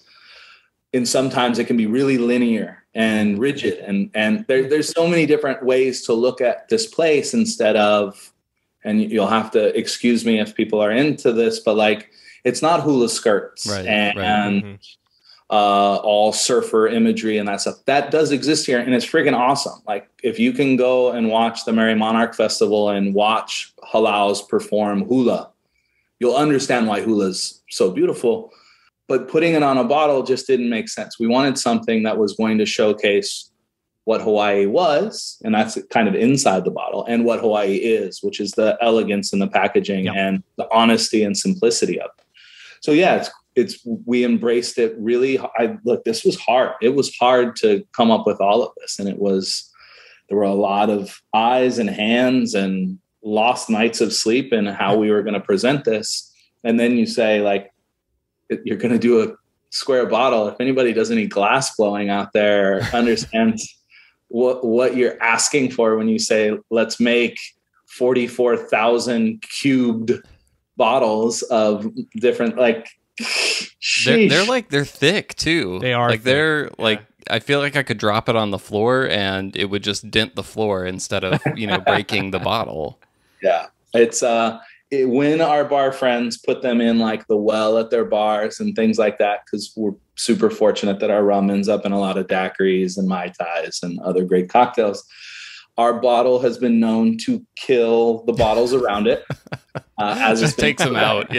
sometimes it can be really linear and rigid. And there's so many different ways to look at this place, instead of, and you'll have to excuse me if people are into this, but like, it's not hula skirts and all surfer imagery and that stuff. That does exist here, and it's freaking awesome. Like, if you can go and watch the Merry Monarch Festival and watch halaus perform hula, you'll understand why hula's so beautiful. But putting it on a bottle just didn't make sense. We wanted something that was going to showcase what Hawaii was, and that's kind of inside the bottle, and what Hawaii is, which is the elegance in the packaging and the honesty and simplicity of it. So yeah, we embraced it really. Look, this was hard. It was hard to come up with all of this, and there were a lot of eyes and hands and lost nights of sleep in how we were going to present this. And then you say, like, you're going to do a square bottle. If anybody does any glass blowing out there, understands what you're asking for when you say, let's make 44,000 cubed bottles of different, like, they're thick too. They are like thick. They're like, I feel like I could drop it on the floor and it would just dent the floor instead of breaking the bottle. Yeah, it's when our bar friends put them in like the well at their bars and things like that, because we're super fortunate that our rum ends up in a lot of daiquiris and mai tais and other great cocktails. Our bottle has been known to kill the bottles around it. As just takes them out,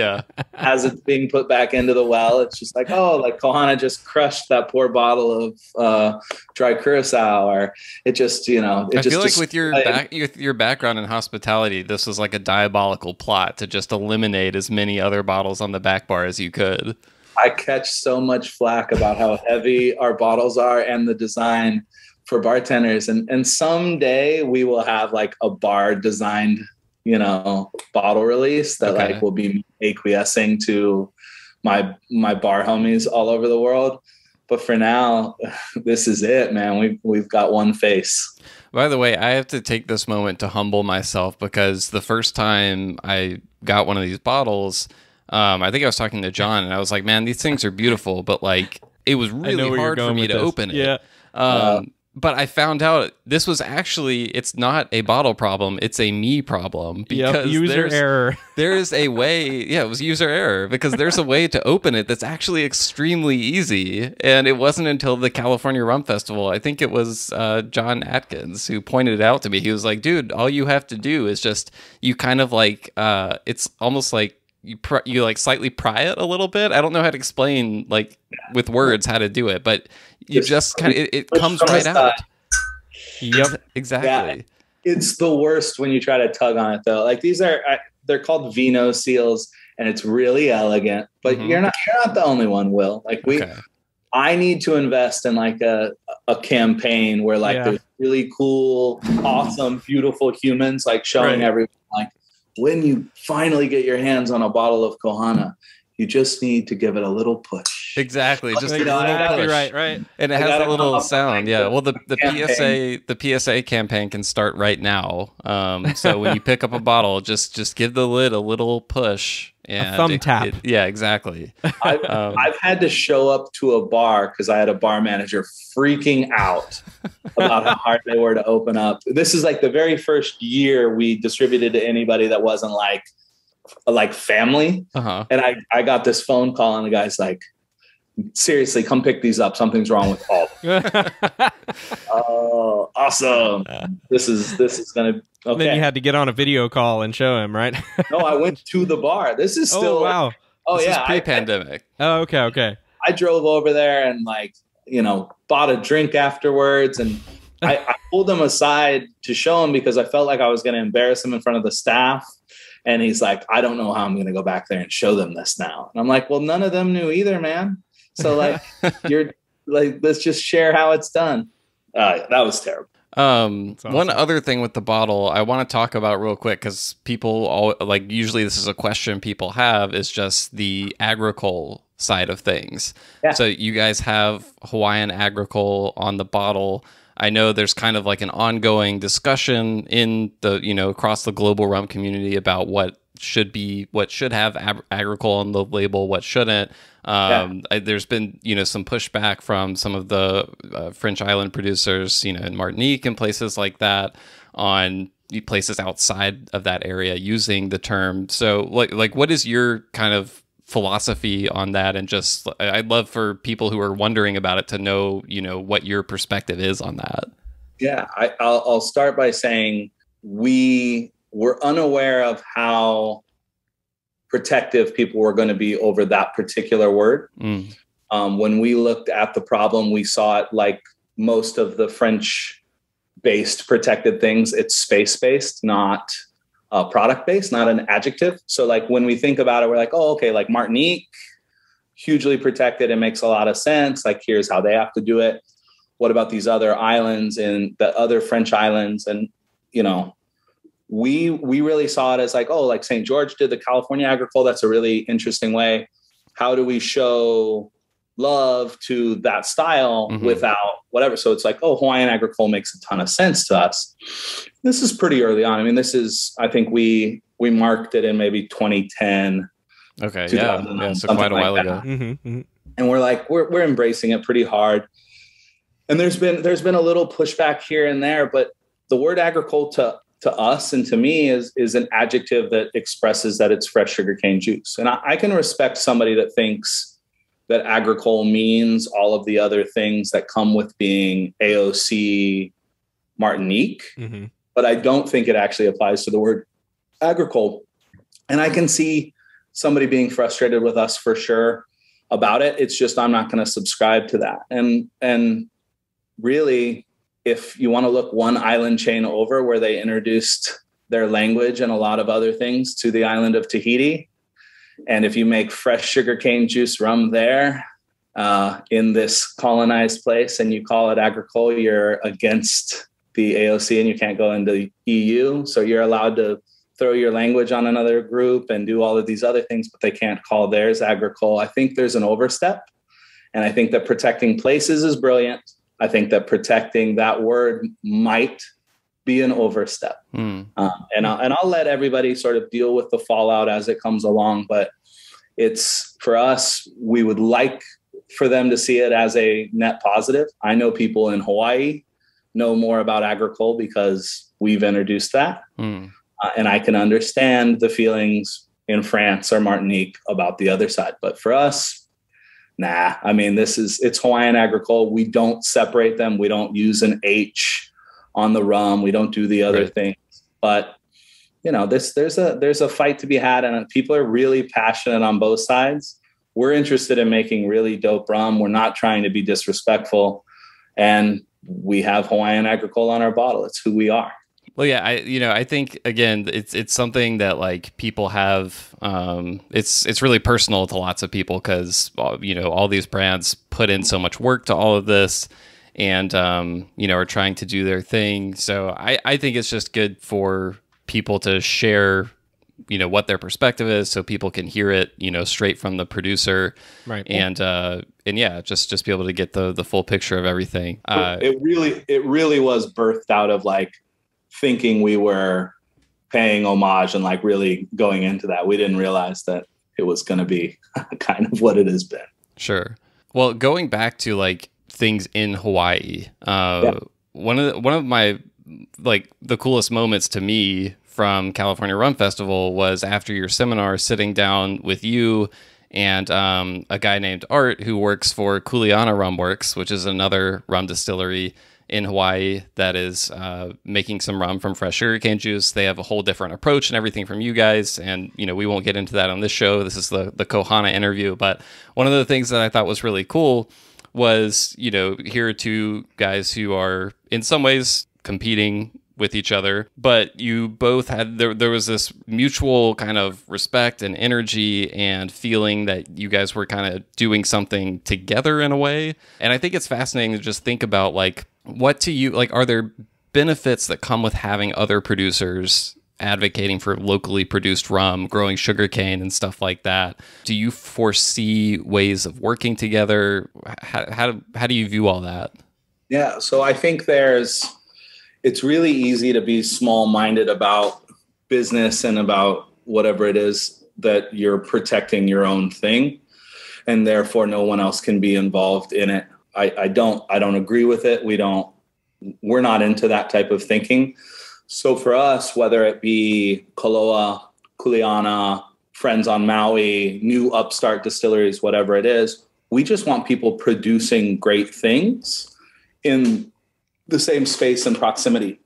As it's being put back into the well, it's just like, Kohana just crushed that poor bottle of dry curacao, or it just, I feel like with your background in hospitality, this was like a diabolical plot to just eliminate as many other bottles on the back bar as you could. I catch so much flack about how heavy our bottles are and the design for bartenders, and someday we will have like a bar designed, bottle release that like will be acquiescing to my bar homies all over the world. But for now, this is it, man. We've got one face. By the way, I have to take this moment to humble myself, because the first time I got one of these bottles, I think I was talking to John, and I was like, man, these things are beautiful, but like, it was really hard for me to open it. Yeah. But I found out this was actually, it's not a bottle problem, it's a me problem. Because user error. There is a way, it was user error, because there's a way to open it that's actually extremely easy. And it wasn't until the California Rum Festival, I think it was John Atkins, who pointed it out to me. He was like, dude, all you have to do is just, you kind of like, it's almost like you like slightly pry it a little bit. I don't know how to explain like with words how to do it, but you just kind of it comes right out. Yep, exactly. Yeah. It's the worst when you try to tug on it though. Like these are they're called Vino seals, and it's really elegant. But you're not the only one, Will. Like I need to invest in like a campaign where like there's really cool, awesome, beautiful humans like showing everyone like when you finally get your hands on a bottle of Kohana, you just need to give it a little push. Exactly. Just a little push. Right. And it has that little sound. Yeah. Well, the PSA campaign can start right now. So when you pick up a bottle, just give the lid a little push. And a thumb tap. Yeah, exactly. I've had to show up to a bar because I had a bar manager freaking out about how hard they were to open up. This is like the very first year we distributed to anybody that wasn't like family. And I got this phone call and the guy's like, seriously, come pick these up. Something's wrong with all of them. Oh, awesome. This is going to, okay. Then you had to get on a video call and show him, right? No, I went to the bar. This is still, oh, wow. Oh, this yeah. is pre-pandemic. Oh, okay. I drove over there and like, bought a drink afterwards. And I pulled them aside to show him because I felt like I was going to embarrass him in front of the staff. And he's like, I don't know how I'm going to go back there and show them this now. And I'm like, well, none of them knew either, man. So like, you're like, let's just share how it's done. That was terrible. Awesome. One other thing with the bottle I want to talk about real quick, because people usually this is a question people have, is just the agricole side of things. Yeah. So you guys have Hawaiian agricole on the bottle. I know there's kind of like an ongoing discussion in the, across the global rum community about what should have agricole on the label, what shouldn't. There's been, some pushback from some of the French island producers, in Martinique and places like that, on places outside of that area using the term. So like what is your kind of philosophy on that? And just, I'd love for people who are wondering about it to know, what your perspective is on that. Yeah, I'll start by saying we were unaware of how protective people were going to be over that particular word. When we looked at the problem, we saw it like most of the French-based protected things. It's space-based, not product-based, not an adjective. So like when we think about it, we're like, oh, okay, like Martinique, hugely protected. It makes a lot of sense. Like here's how they have to do it. What about these other islands and the other French islands? And, we really saw it as like, oh, like St. George did the California agricole. That's a really interesting way. How do we show love to that style without whatever? So it's like, oh, Hawaiian agricole makes a ton of sense to us. This is pretty early on. I mean, I think we marked it in maybe 2010. Okay. Yeah. So quite a while ago. And we're like, we're embracing it pretty hard. And there's been a little pushback here and there, but the word agricole to us and to me is an adjective that expresses that it's fresh sugarcane juice. And I can respect somebody that thinks that agricole means all of the other things that come with being AOC Martinique, but I don't think it actually applies to the word agricole. And I can see somebody being frustrated with us for sure about it. It's just, I'm not going to subscribe to that. And really, if you want to look one island chain over where they introduced their language and a lot of other things to the island of Tahiti, and if you make fresh sugarcane juice rum there in this colonized place and you call it agricole, you're against the AOC and you can't go into the EU. So you're allowed to throw your language on another group and do all of these other things, but they can't call theirs agricole. I think there's an overstep. And I think that protecting places is brilliant. I think that protecting that word might be an overstep. And I'll let everybody sort of deal with the fallout as it comes along. But it's, for us, we would like for them to see it as a net positive. I know people in Hawaii know more about agricole because we've introduced that. And I can understand the feelings in France or Martinique about the other side. But for us, nah, I mean, it's Hawaiian agricole. We don't separate them. We don't use an H on the rum. We don't do the other things. But there's a fight to be had, and people are really passionate on both sides. We're interested in making really dope rum. We're not trying to be disrespectful, and we have Hawaiian Agricole on our bottle. It's who we are. Well, yeah, I think again, it's something that like people have. It's really personal to lots of people because all these brands put in so much work to all of this, and are trying to do their thing. So I think it's just good for people to share, what their perspective is, so people can hear it, straight from the producer, right? And yeah, just be able to get the full picture of everything. It really was birthed out of like thinking we were paying homage and like really going into that. We didn't realize that it was going to be kind of what it has been. Sure. Well, going back to like things in Hawaii, one of my like the coolest moments to me from California Rum Festival was after your seminar, sitting down with you and a guy named Art who works for Kuleana Rum Works, which is another rum distillery in Hawaii that is making some rum from fresh sugarcane juice. They have a whole different approach and everything from you guys. And, we won't get into that on this show. This is the Kohana interview. But one of the things that I thought was really cool was, here are two guys who are in some ways competing with each other, but you both had, there was this mutual kind of respect and energy and feeling that you guys were kind of doing something together in a way. And I think it's fascinating to just think about like, what to you, like, are there benefits that come with having other producers advocating for locally produced rum, growing sugarcane and stuff like that? Do you foresee ways of working together? How do you view all that? Yeah. So I think it's really easy to be small-minded about business and about whatever it is that you're protecting your own thing, and therefore no one else can be involved in it. I don't agree with it. We're not into that type of thinking. So for us, whether it be Koloa, Kuleana, Friends on Maui, new upstart distilleries, whatever it is, we just want people producing great things in the same space and proximity.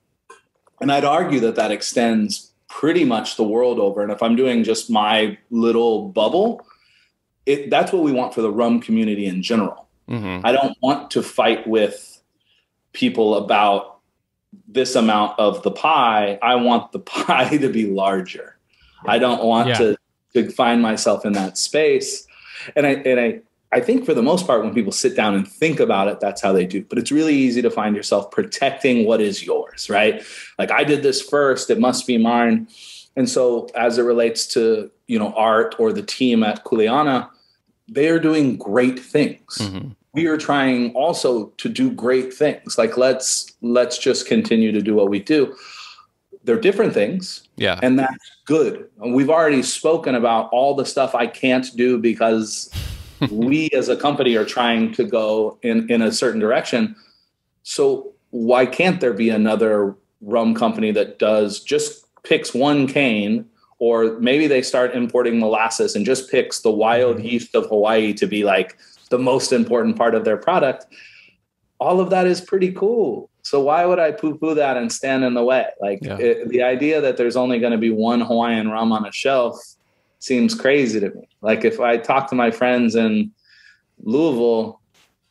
And I'd argue that extends pretty much the world over. And if I'm doing just my little bubble, that's what we want for the rum community in general. Mm-hmm. I don't want to fight with people about this amount of the pie. I want the pie to be larger. I don't want to find myself in that space. And I think for the most part, when people sit down and think about it, that's how they do. But it's really easy to find yourself protecting what is yours, right? Like, I did this first, it must be mine. And so as it relates to, Art or the team at Kuleana, they are doing great things. Mm-hmm. We are trying also to do great things. Like, let's just continue to do what we do. They're different things. Yeah. And that's good. And we've already spoken about all the stuff I can't do because we as a company are trying to go in a certain direction. So why can't there be another rum company that just picks one cane, or maybe they start importing molasses and just picks the wild yeast of Hawaii to be like the most important part of their product? All of that is pretty cool. So why would I poo-poo that and stand in the way? Like, the idea that there's only going to be one Hawaiian rum on a shelf seems crazy to me. Like, if I talk to my friends in Louisville,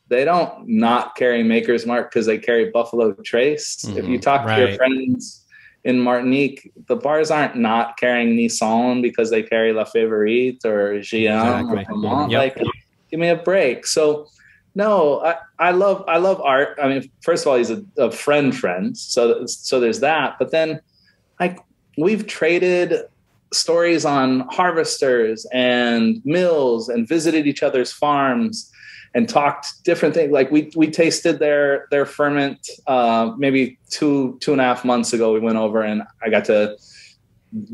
they don't not carry Maker's Mark because they carry Buffalo Trace. Mm-hmm. If you talk to your friends in Martinique, the bars aren't not carrying Nissan because they carry La Favorite or Giam or Vermont. Like, give me a break. So no, I love Art. I mean, first of all, he's a friend. So there's that. But then, like, we've traded stories on harvesters and mills and visited each other's farms and talked different things. Like, we tasted their ferment maybe two and a half months ago. We went over and I got to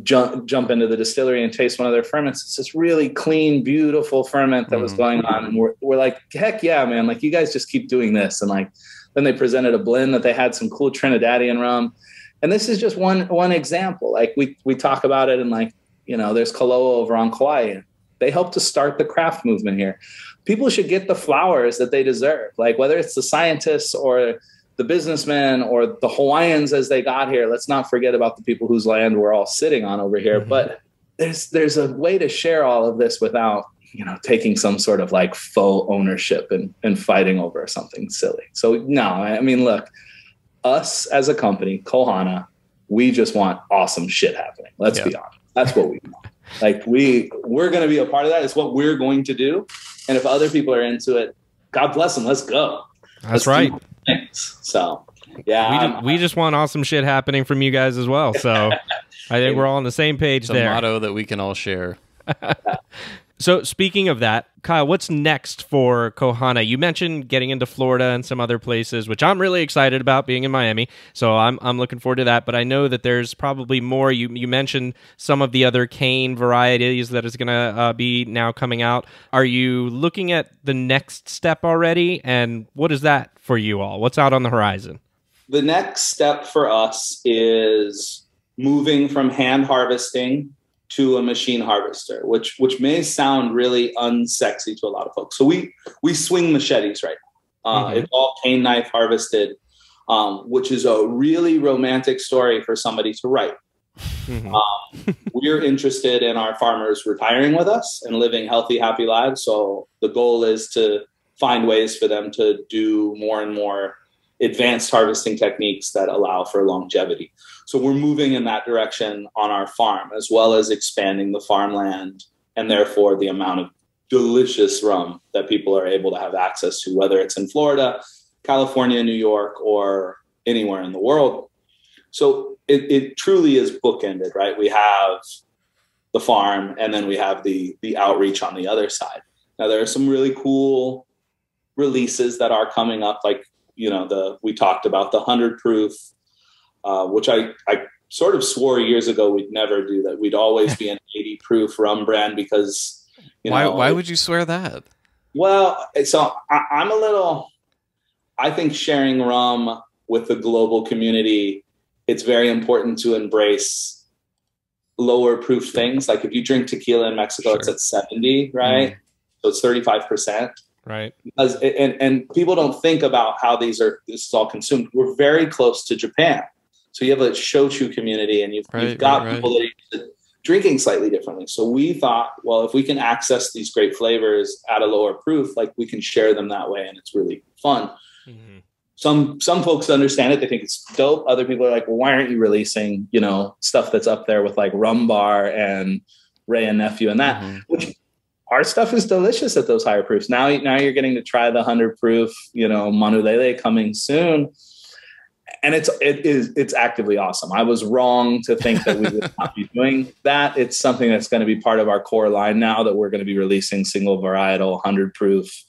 jump into the distillery and taste one of their ferments. It's this really clean, beautiful ferment that was going on. And we're like, heck yeah, man. Like, you guys just keep doing this. And like, then they presented a blend that they had some cool Trinidadian rum. And this is just one example. Like, we talk about it, and like, there's Koloa over on Kauai. They helped to start the craft movement here. People should get the flowers that they deserve. Like, whether it's the scientists or the businessmen or the Hawaiians as they got here. Let's not forget about the people whose land we're all sitting on over here. Mm-hmm. But there's a way to share all of this without, taking some sort of like faux ownership and fighting over something silly. So no, I mean, look, us as a company, Kohana, we just want awesome shit happening. Let's be honest. That's what we want. Like we're going to be a part of that. It's what we're going to do. And if other people are into it, God bless them. Let's go. That's right. So yeah, we just want awesome shit happening from you guys as well. So I think we're all on the same page. It's there. a motto that we can all share. So speaking of that, Kyle, what's next for Kohana? You mentioned getting into Florida and some other places, which I'm really excited about, being in Miami. So I'm looking forward to that. But I know that there's probably more. You mentioned some of the other cane varieties that is going to be now coming out. Are you looking at the next step already? And what is that for you all? What's out on the horizon? The next step for us is moving from hand harvesting to a machine harvester, which may sound really unsexy to a lot of folks. So we swing machetes right now. It's all cane knife harvested, which is a really romantic story for somebody to write. We're interested in our farmers retiring with us and living healthy, happy lives. So the goal is to find ways for them to do more and more advanced harvesting techniques that allow for longevity. So we're moving in that direction on our farm, as well as expanding the farmland and therefore the amount of delicious rum that people are able to have access to, whether it's in Florida, California, New York, or anywhere in the world. So it truly is bookended, right? We have the farm and then we have the outreach on the other side. Now there are some really cool releases that are coming up, like we talked about the 100 proof, which I sort of swore years ago we'd never do that. We'd always be an 80 proof rum brand because, why would you swear that? Well, so I think sharing rum with the global community, it's very important to embrace lower proof things. Like if you drink tequila in Mexico, It's at 70, right? So it's 35%. Right. Because and people don't think about how this is all consumed. We're very close to Japan. So you have a shochu community and you've got people that are drinking slightly differently. So we thought, well, if we can access these great flavors at a lower proof, like we can share them that way and it's really fun. Some folks understand it. They think it's dope. Other people are like, well, why aren't you releasing, stuff that's up there with like Rum Bar and Ray and Nephew and that, which our stuff is delicious at those higher proofs. Now you're getting to try the 100 proof, Manulele coming soon. And it's actively awesome. I was wrong to think that we would not be doing that. It's something that's going to be part of our core line now, that we're going to be releasing single varietal 100 proof,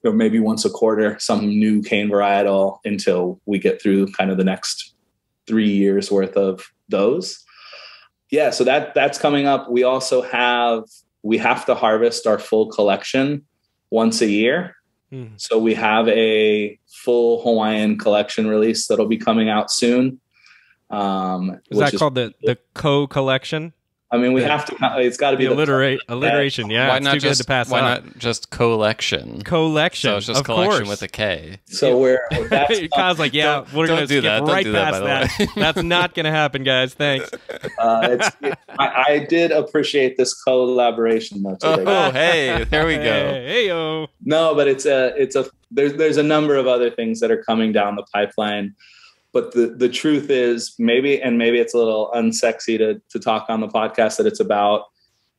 or maybe once a quarter, some new cane varietal until we get through kind of the next 3 years worth of those. Yeah. So that's coming up. We also we have to harvest our full collection once a year. So we have a full Hawaiian collection release that'll be coming out soon. Is that called the co-collection? I mean, we have to. It's got to be alliteration. Yeah, why not just not just collection? Collection. So it's just of collection course. with a K. So Kyle's like, yeah, we're going to skip right past that. That's not going to happen, guys. Thanks. I did appreciate this collaboration, though. Oh, hey, there we go. Hey, yo. No, but there's a number of other things that are coming down the pipeline. But the truth is, maybe it's a little unsexy to talk on the podcast, that it's about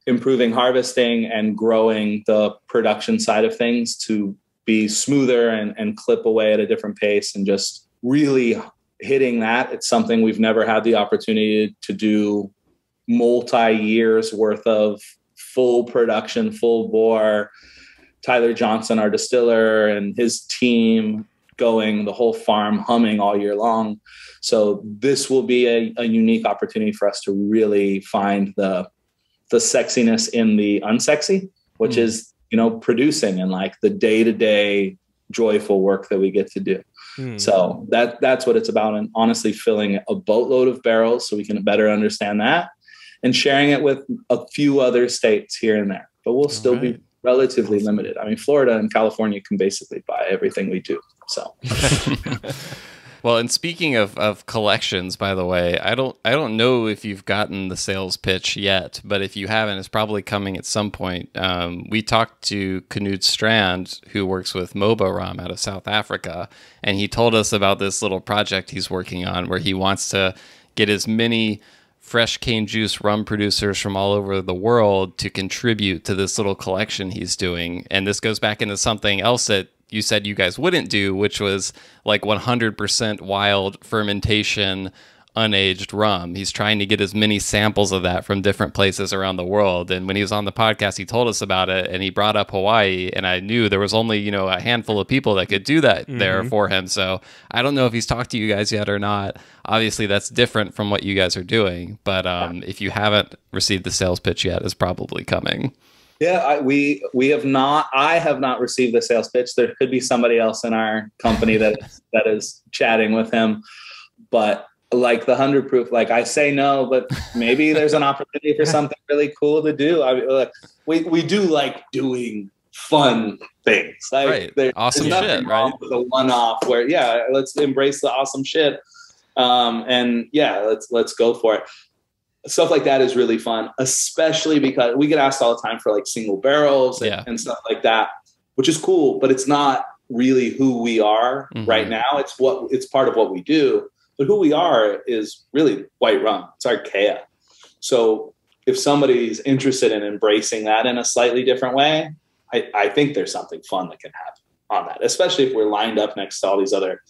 improving harvesting and growing the production side of things to be smoother and clip away at a different pace and just really hitting that. It's something we've never had the opportunity to do multi-years worth of full production, full bore. Tyler Johnson, our distiller, and his team going, the whole farm humming all year long. So this will be a unique opportunity for us to really find the sexiness in the unsexy, which is, producing and like the day-to-day joyful work that we get to do. So that's what it's about. And honestly, filling a boatload of barrels so we can better understand that and sharing it with a few other states here and there, but we'll still be relatively limited. I mean, Florida and California can basically buy everything we do. So. Well, and speaking of collections, by the way, I don't know if you've gotten the sales pitch yet, but if you haven't, it's probably coming at some point. We talked to Knut Strand, who works with Moba Rum out of South Africa, and he told us about this little project he's working on where he wants to get as many fresh cane juice rum producers from all over the world to contribute to this little collection he's doing. And this goes back into something else that you said you guys wouldn't do, which was like 100% wild fermentation, unaged rum. He's trying to get as many samples of that from different places around the world. And when he was on the podcast, he told us about it, and he brought up Hawaii, and I knew there was only, a handful of people that could do that there for him. So I don't know if he's talked to you guys yet or not. Obviously, that's different from what you guys are doing. But if you haven't received the sales pitch yet, it's probably coming. Yeah, we have not. I have not received the sales pitch. There could be somebody else in our company that is chatting with him. But like the 100 proof, like I say no, but maybe there's an opportunity for something really cool to do. We do like doing fun things. Like right. Awesome shit, right? With a one-off where let's embrace the awesome shit. And let's go for it. Stuff like that is really fun, especially because we get asked all the time for like single barrels and stuff like that, which is cool, but it's not really who we are right now. It's part of what we do, but who we are is really white rum. It's our Kea. So if somebody's interested in embracing that in a slightly different way, I think there's something fun that can happen on that, especially if we're lined up next to all these other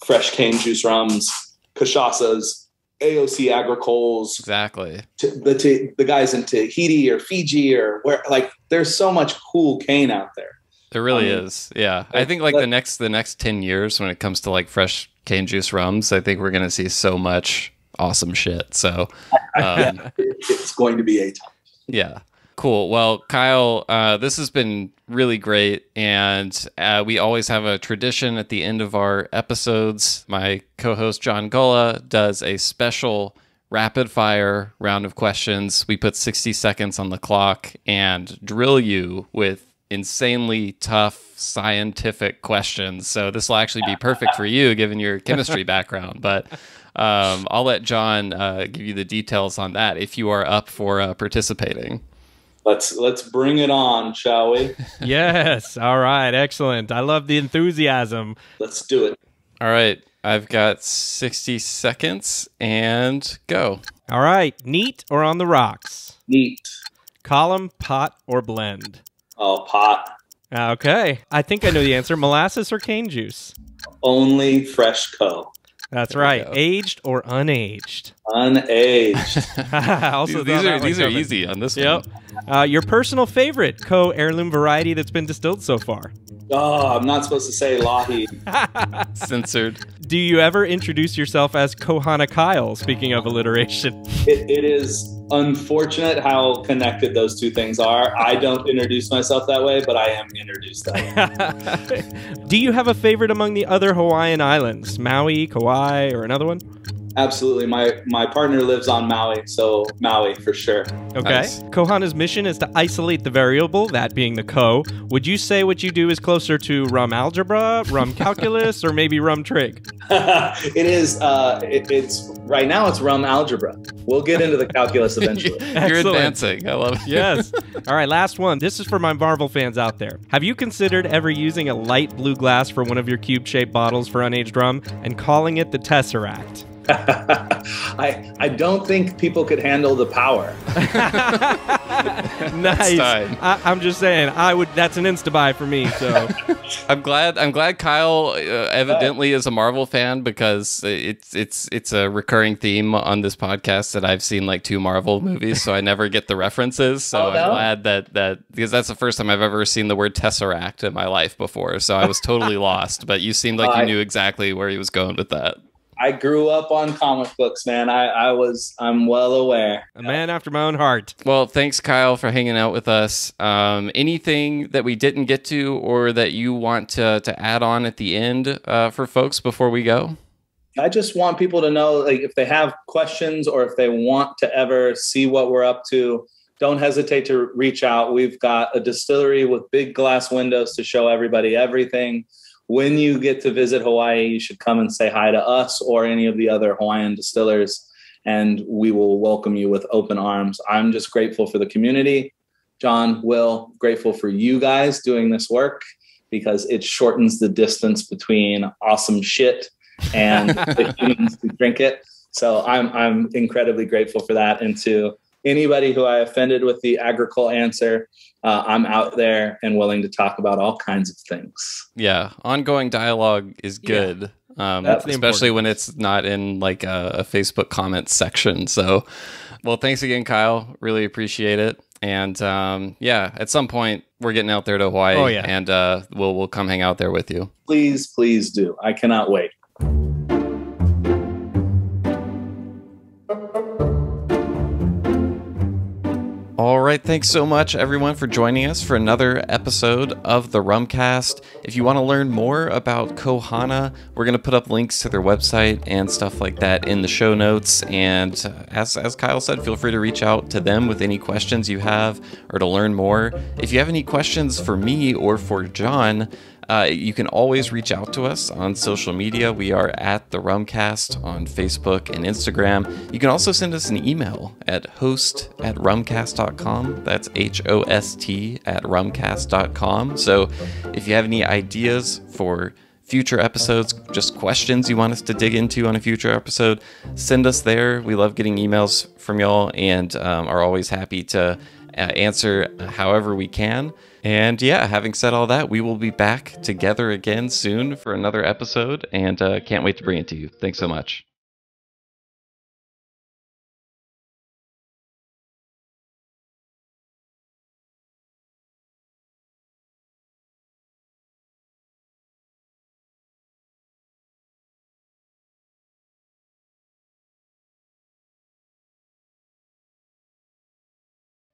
fresh cane juice rums, cachaças, AOC agricoles, exactly. The guys in Tahiti or Fiji or where, like, there's so much cool cane out there. There really is. Yeah. I think like the next 10 years when it comes to like fresh cane juice rums, I think we're going to see so much awesome shit. So it's going to be a time. Yeah. Cool. Well, Kyle, this has been really great. And we always have a tradition at the end of our episodes. My co-host, John Gullah, does a special rapid fire round of questions. We put 60 seconds on the clock and drill you with insanely tough scientific questions. So this will actually be perfect for you, given your chemistry background. But I'll let John give you the details on that if you are up for participating. Let's bring it on, shall we? Yes. All right. Excellent. I love the enthusiasm. Let's do it. All right. I've got 60 seconds and go. All right. Neat or on the rocks? Neat. Column, pot, or blend? Oh, pot. Okay. I think I know the answer. Molasses or cane juice? Only fresh co. That's right. Aged or unaged? Unaged. Also, these are easy on this one. Your personal favorite co-heirloom variety that's been distilled so far? Oh, I'm not supposed to say Lahi. Censored. Do you ever introduce yourself as Kohana Kyle, speaking of alliteration? It is unfortunate how connected those two things are. I don't introduce myself that way, but I am introduced that way. Do you have a favorite among the other Hawaiian islands? Maui, Kauai, or another one? Absolutely. My partner lives on Maui, so Maui for sure. Okay. Nice. Kohana's mission is to isolate the variable, that being the co. Would you say what you do is closer to rum algebra, rum calculus, or maybe rum trig? It is. It's right now. It's rum algebra. We'll get into the calculus eventually. You're advancing. I love it. Yes. All right. Last one. This is for my Marvel fans out there. Have you considered ever using a light blue glass for one of your cube-shaped bottles for unaged rum and calling it the Tesseract? I don't think people could handle the power. Nice. I'm just saying, I would. That's an insta buy for me. So I'm glad Kyle evidently is a Marvel fan, because it's a recurring theme on this podcast that I've seen like 2 Marvel movies, so I never get the references. So I'm glad that because that's the first time I've ever seen the word Tesseract in my life before. So I was totally lost, but you seemed like you knew exactly where he was going with that. I grew up on comic books, man. I'm well aware. A man after my own heart. Well, thanks, Kyle, for hanging out with us. Anything that we didn't get to or that you want to add on at the end for folks before we go? I just want people to know, like, if they have questions or if they want to ever see what we're up to, don't hesitate to reach out. We've got a distillery with big glass windows to show everybody everything. when you get to visit Hawaii, you should come and say hi to us or any of the other Hawaiian distillers, and we will welcome you with open arms. I'm just grateful for the community. John, Will, grateful for you guys doing this work, because it shortens the distance between awesome shit and the humans who drink it. So I'm incredibly grateful for that. And to anybody who I offended with the agricole answer, I'm out there and willing to talk about all kinds of things. Yeah, ongoing dialogue is good, especially when it's not in like a Facebook comments section. So, well, thanks again, Kyle. Really appreciate it. And yeah, at some point we're getting out there to Hawaii. Oh, yeah. And we'll come hang out there with you. Please do. I cannot wait. All right, thanks so much, everyone, for joining us for another episode of the Rumcast. If you want to learn more about Kohana, we're going to put up links to their website and stuff like that in the show notes. And as Kyle said, feel free to reach out to them with any questions you have or to learn more. If you have any questions for me or for John, you can always reach out to us on social media. We are at the Rumcast on Facebook and Instagram. You can also send us an email at host@rumcast.com. That's HOST@rumcast.com. So if you have any ideas for future episodes, just questions you want us to dig into on a future episode, send us there. We love getting emails from y'all and are always happy to answer however we can. And yeah, having said all that, we will be back together again soon for another episode, and can't wait to bring it to you. Thanks so much.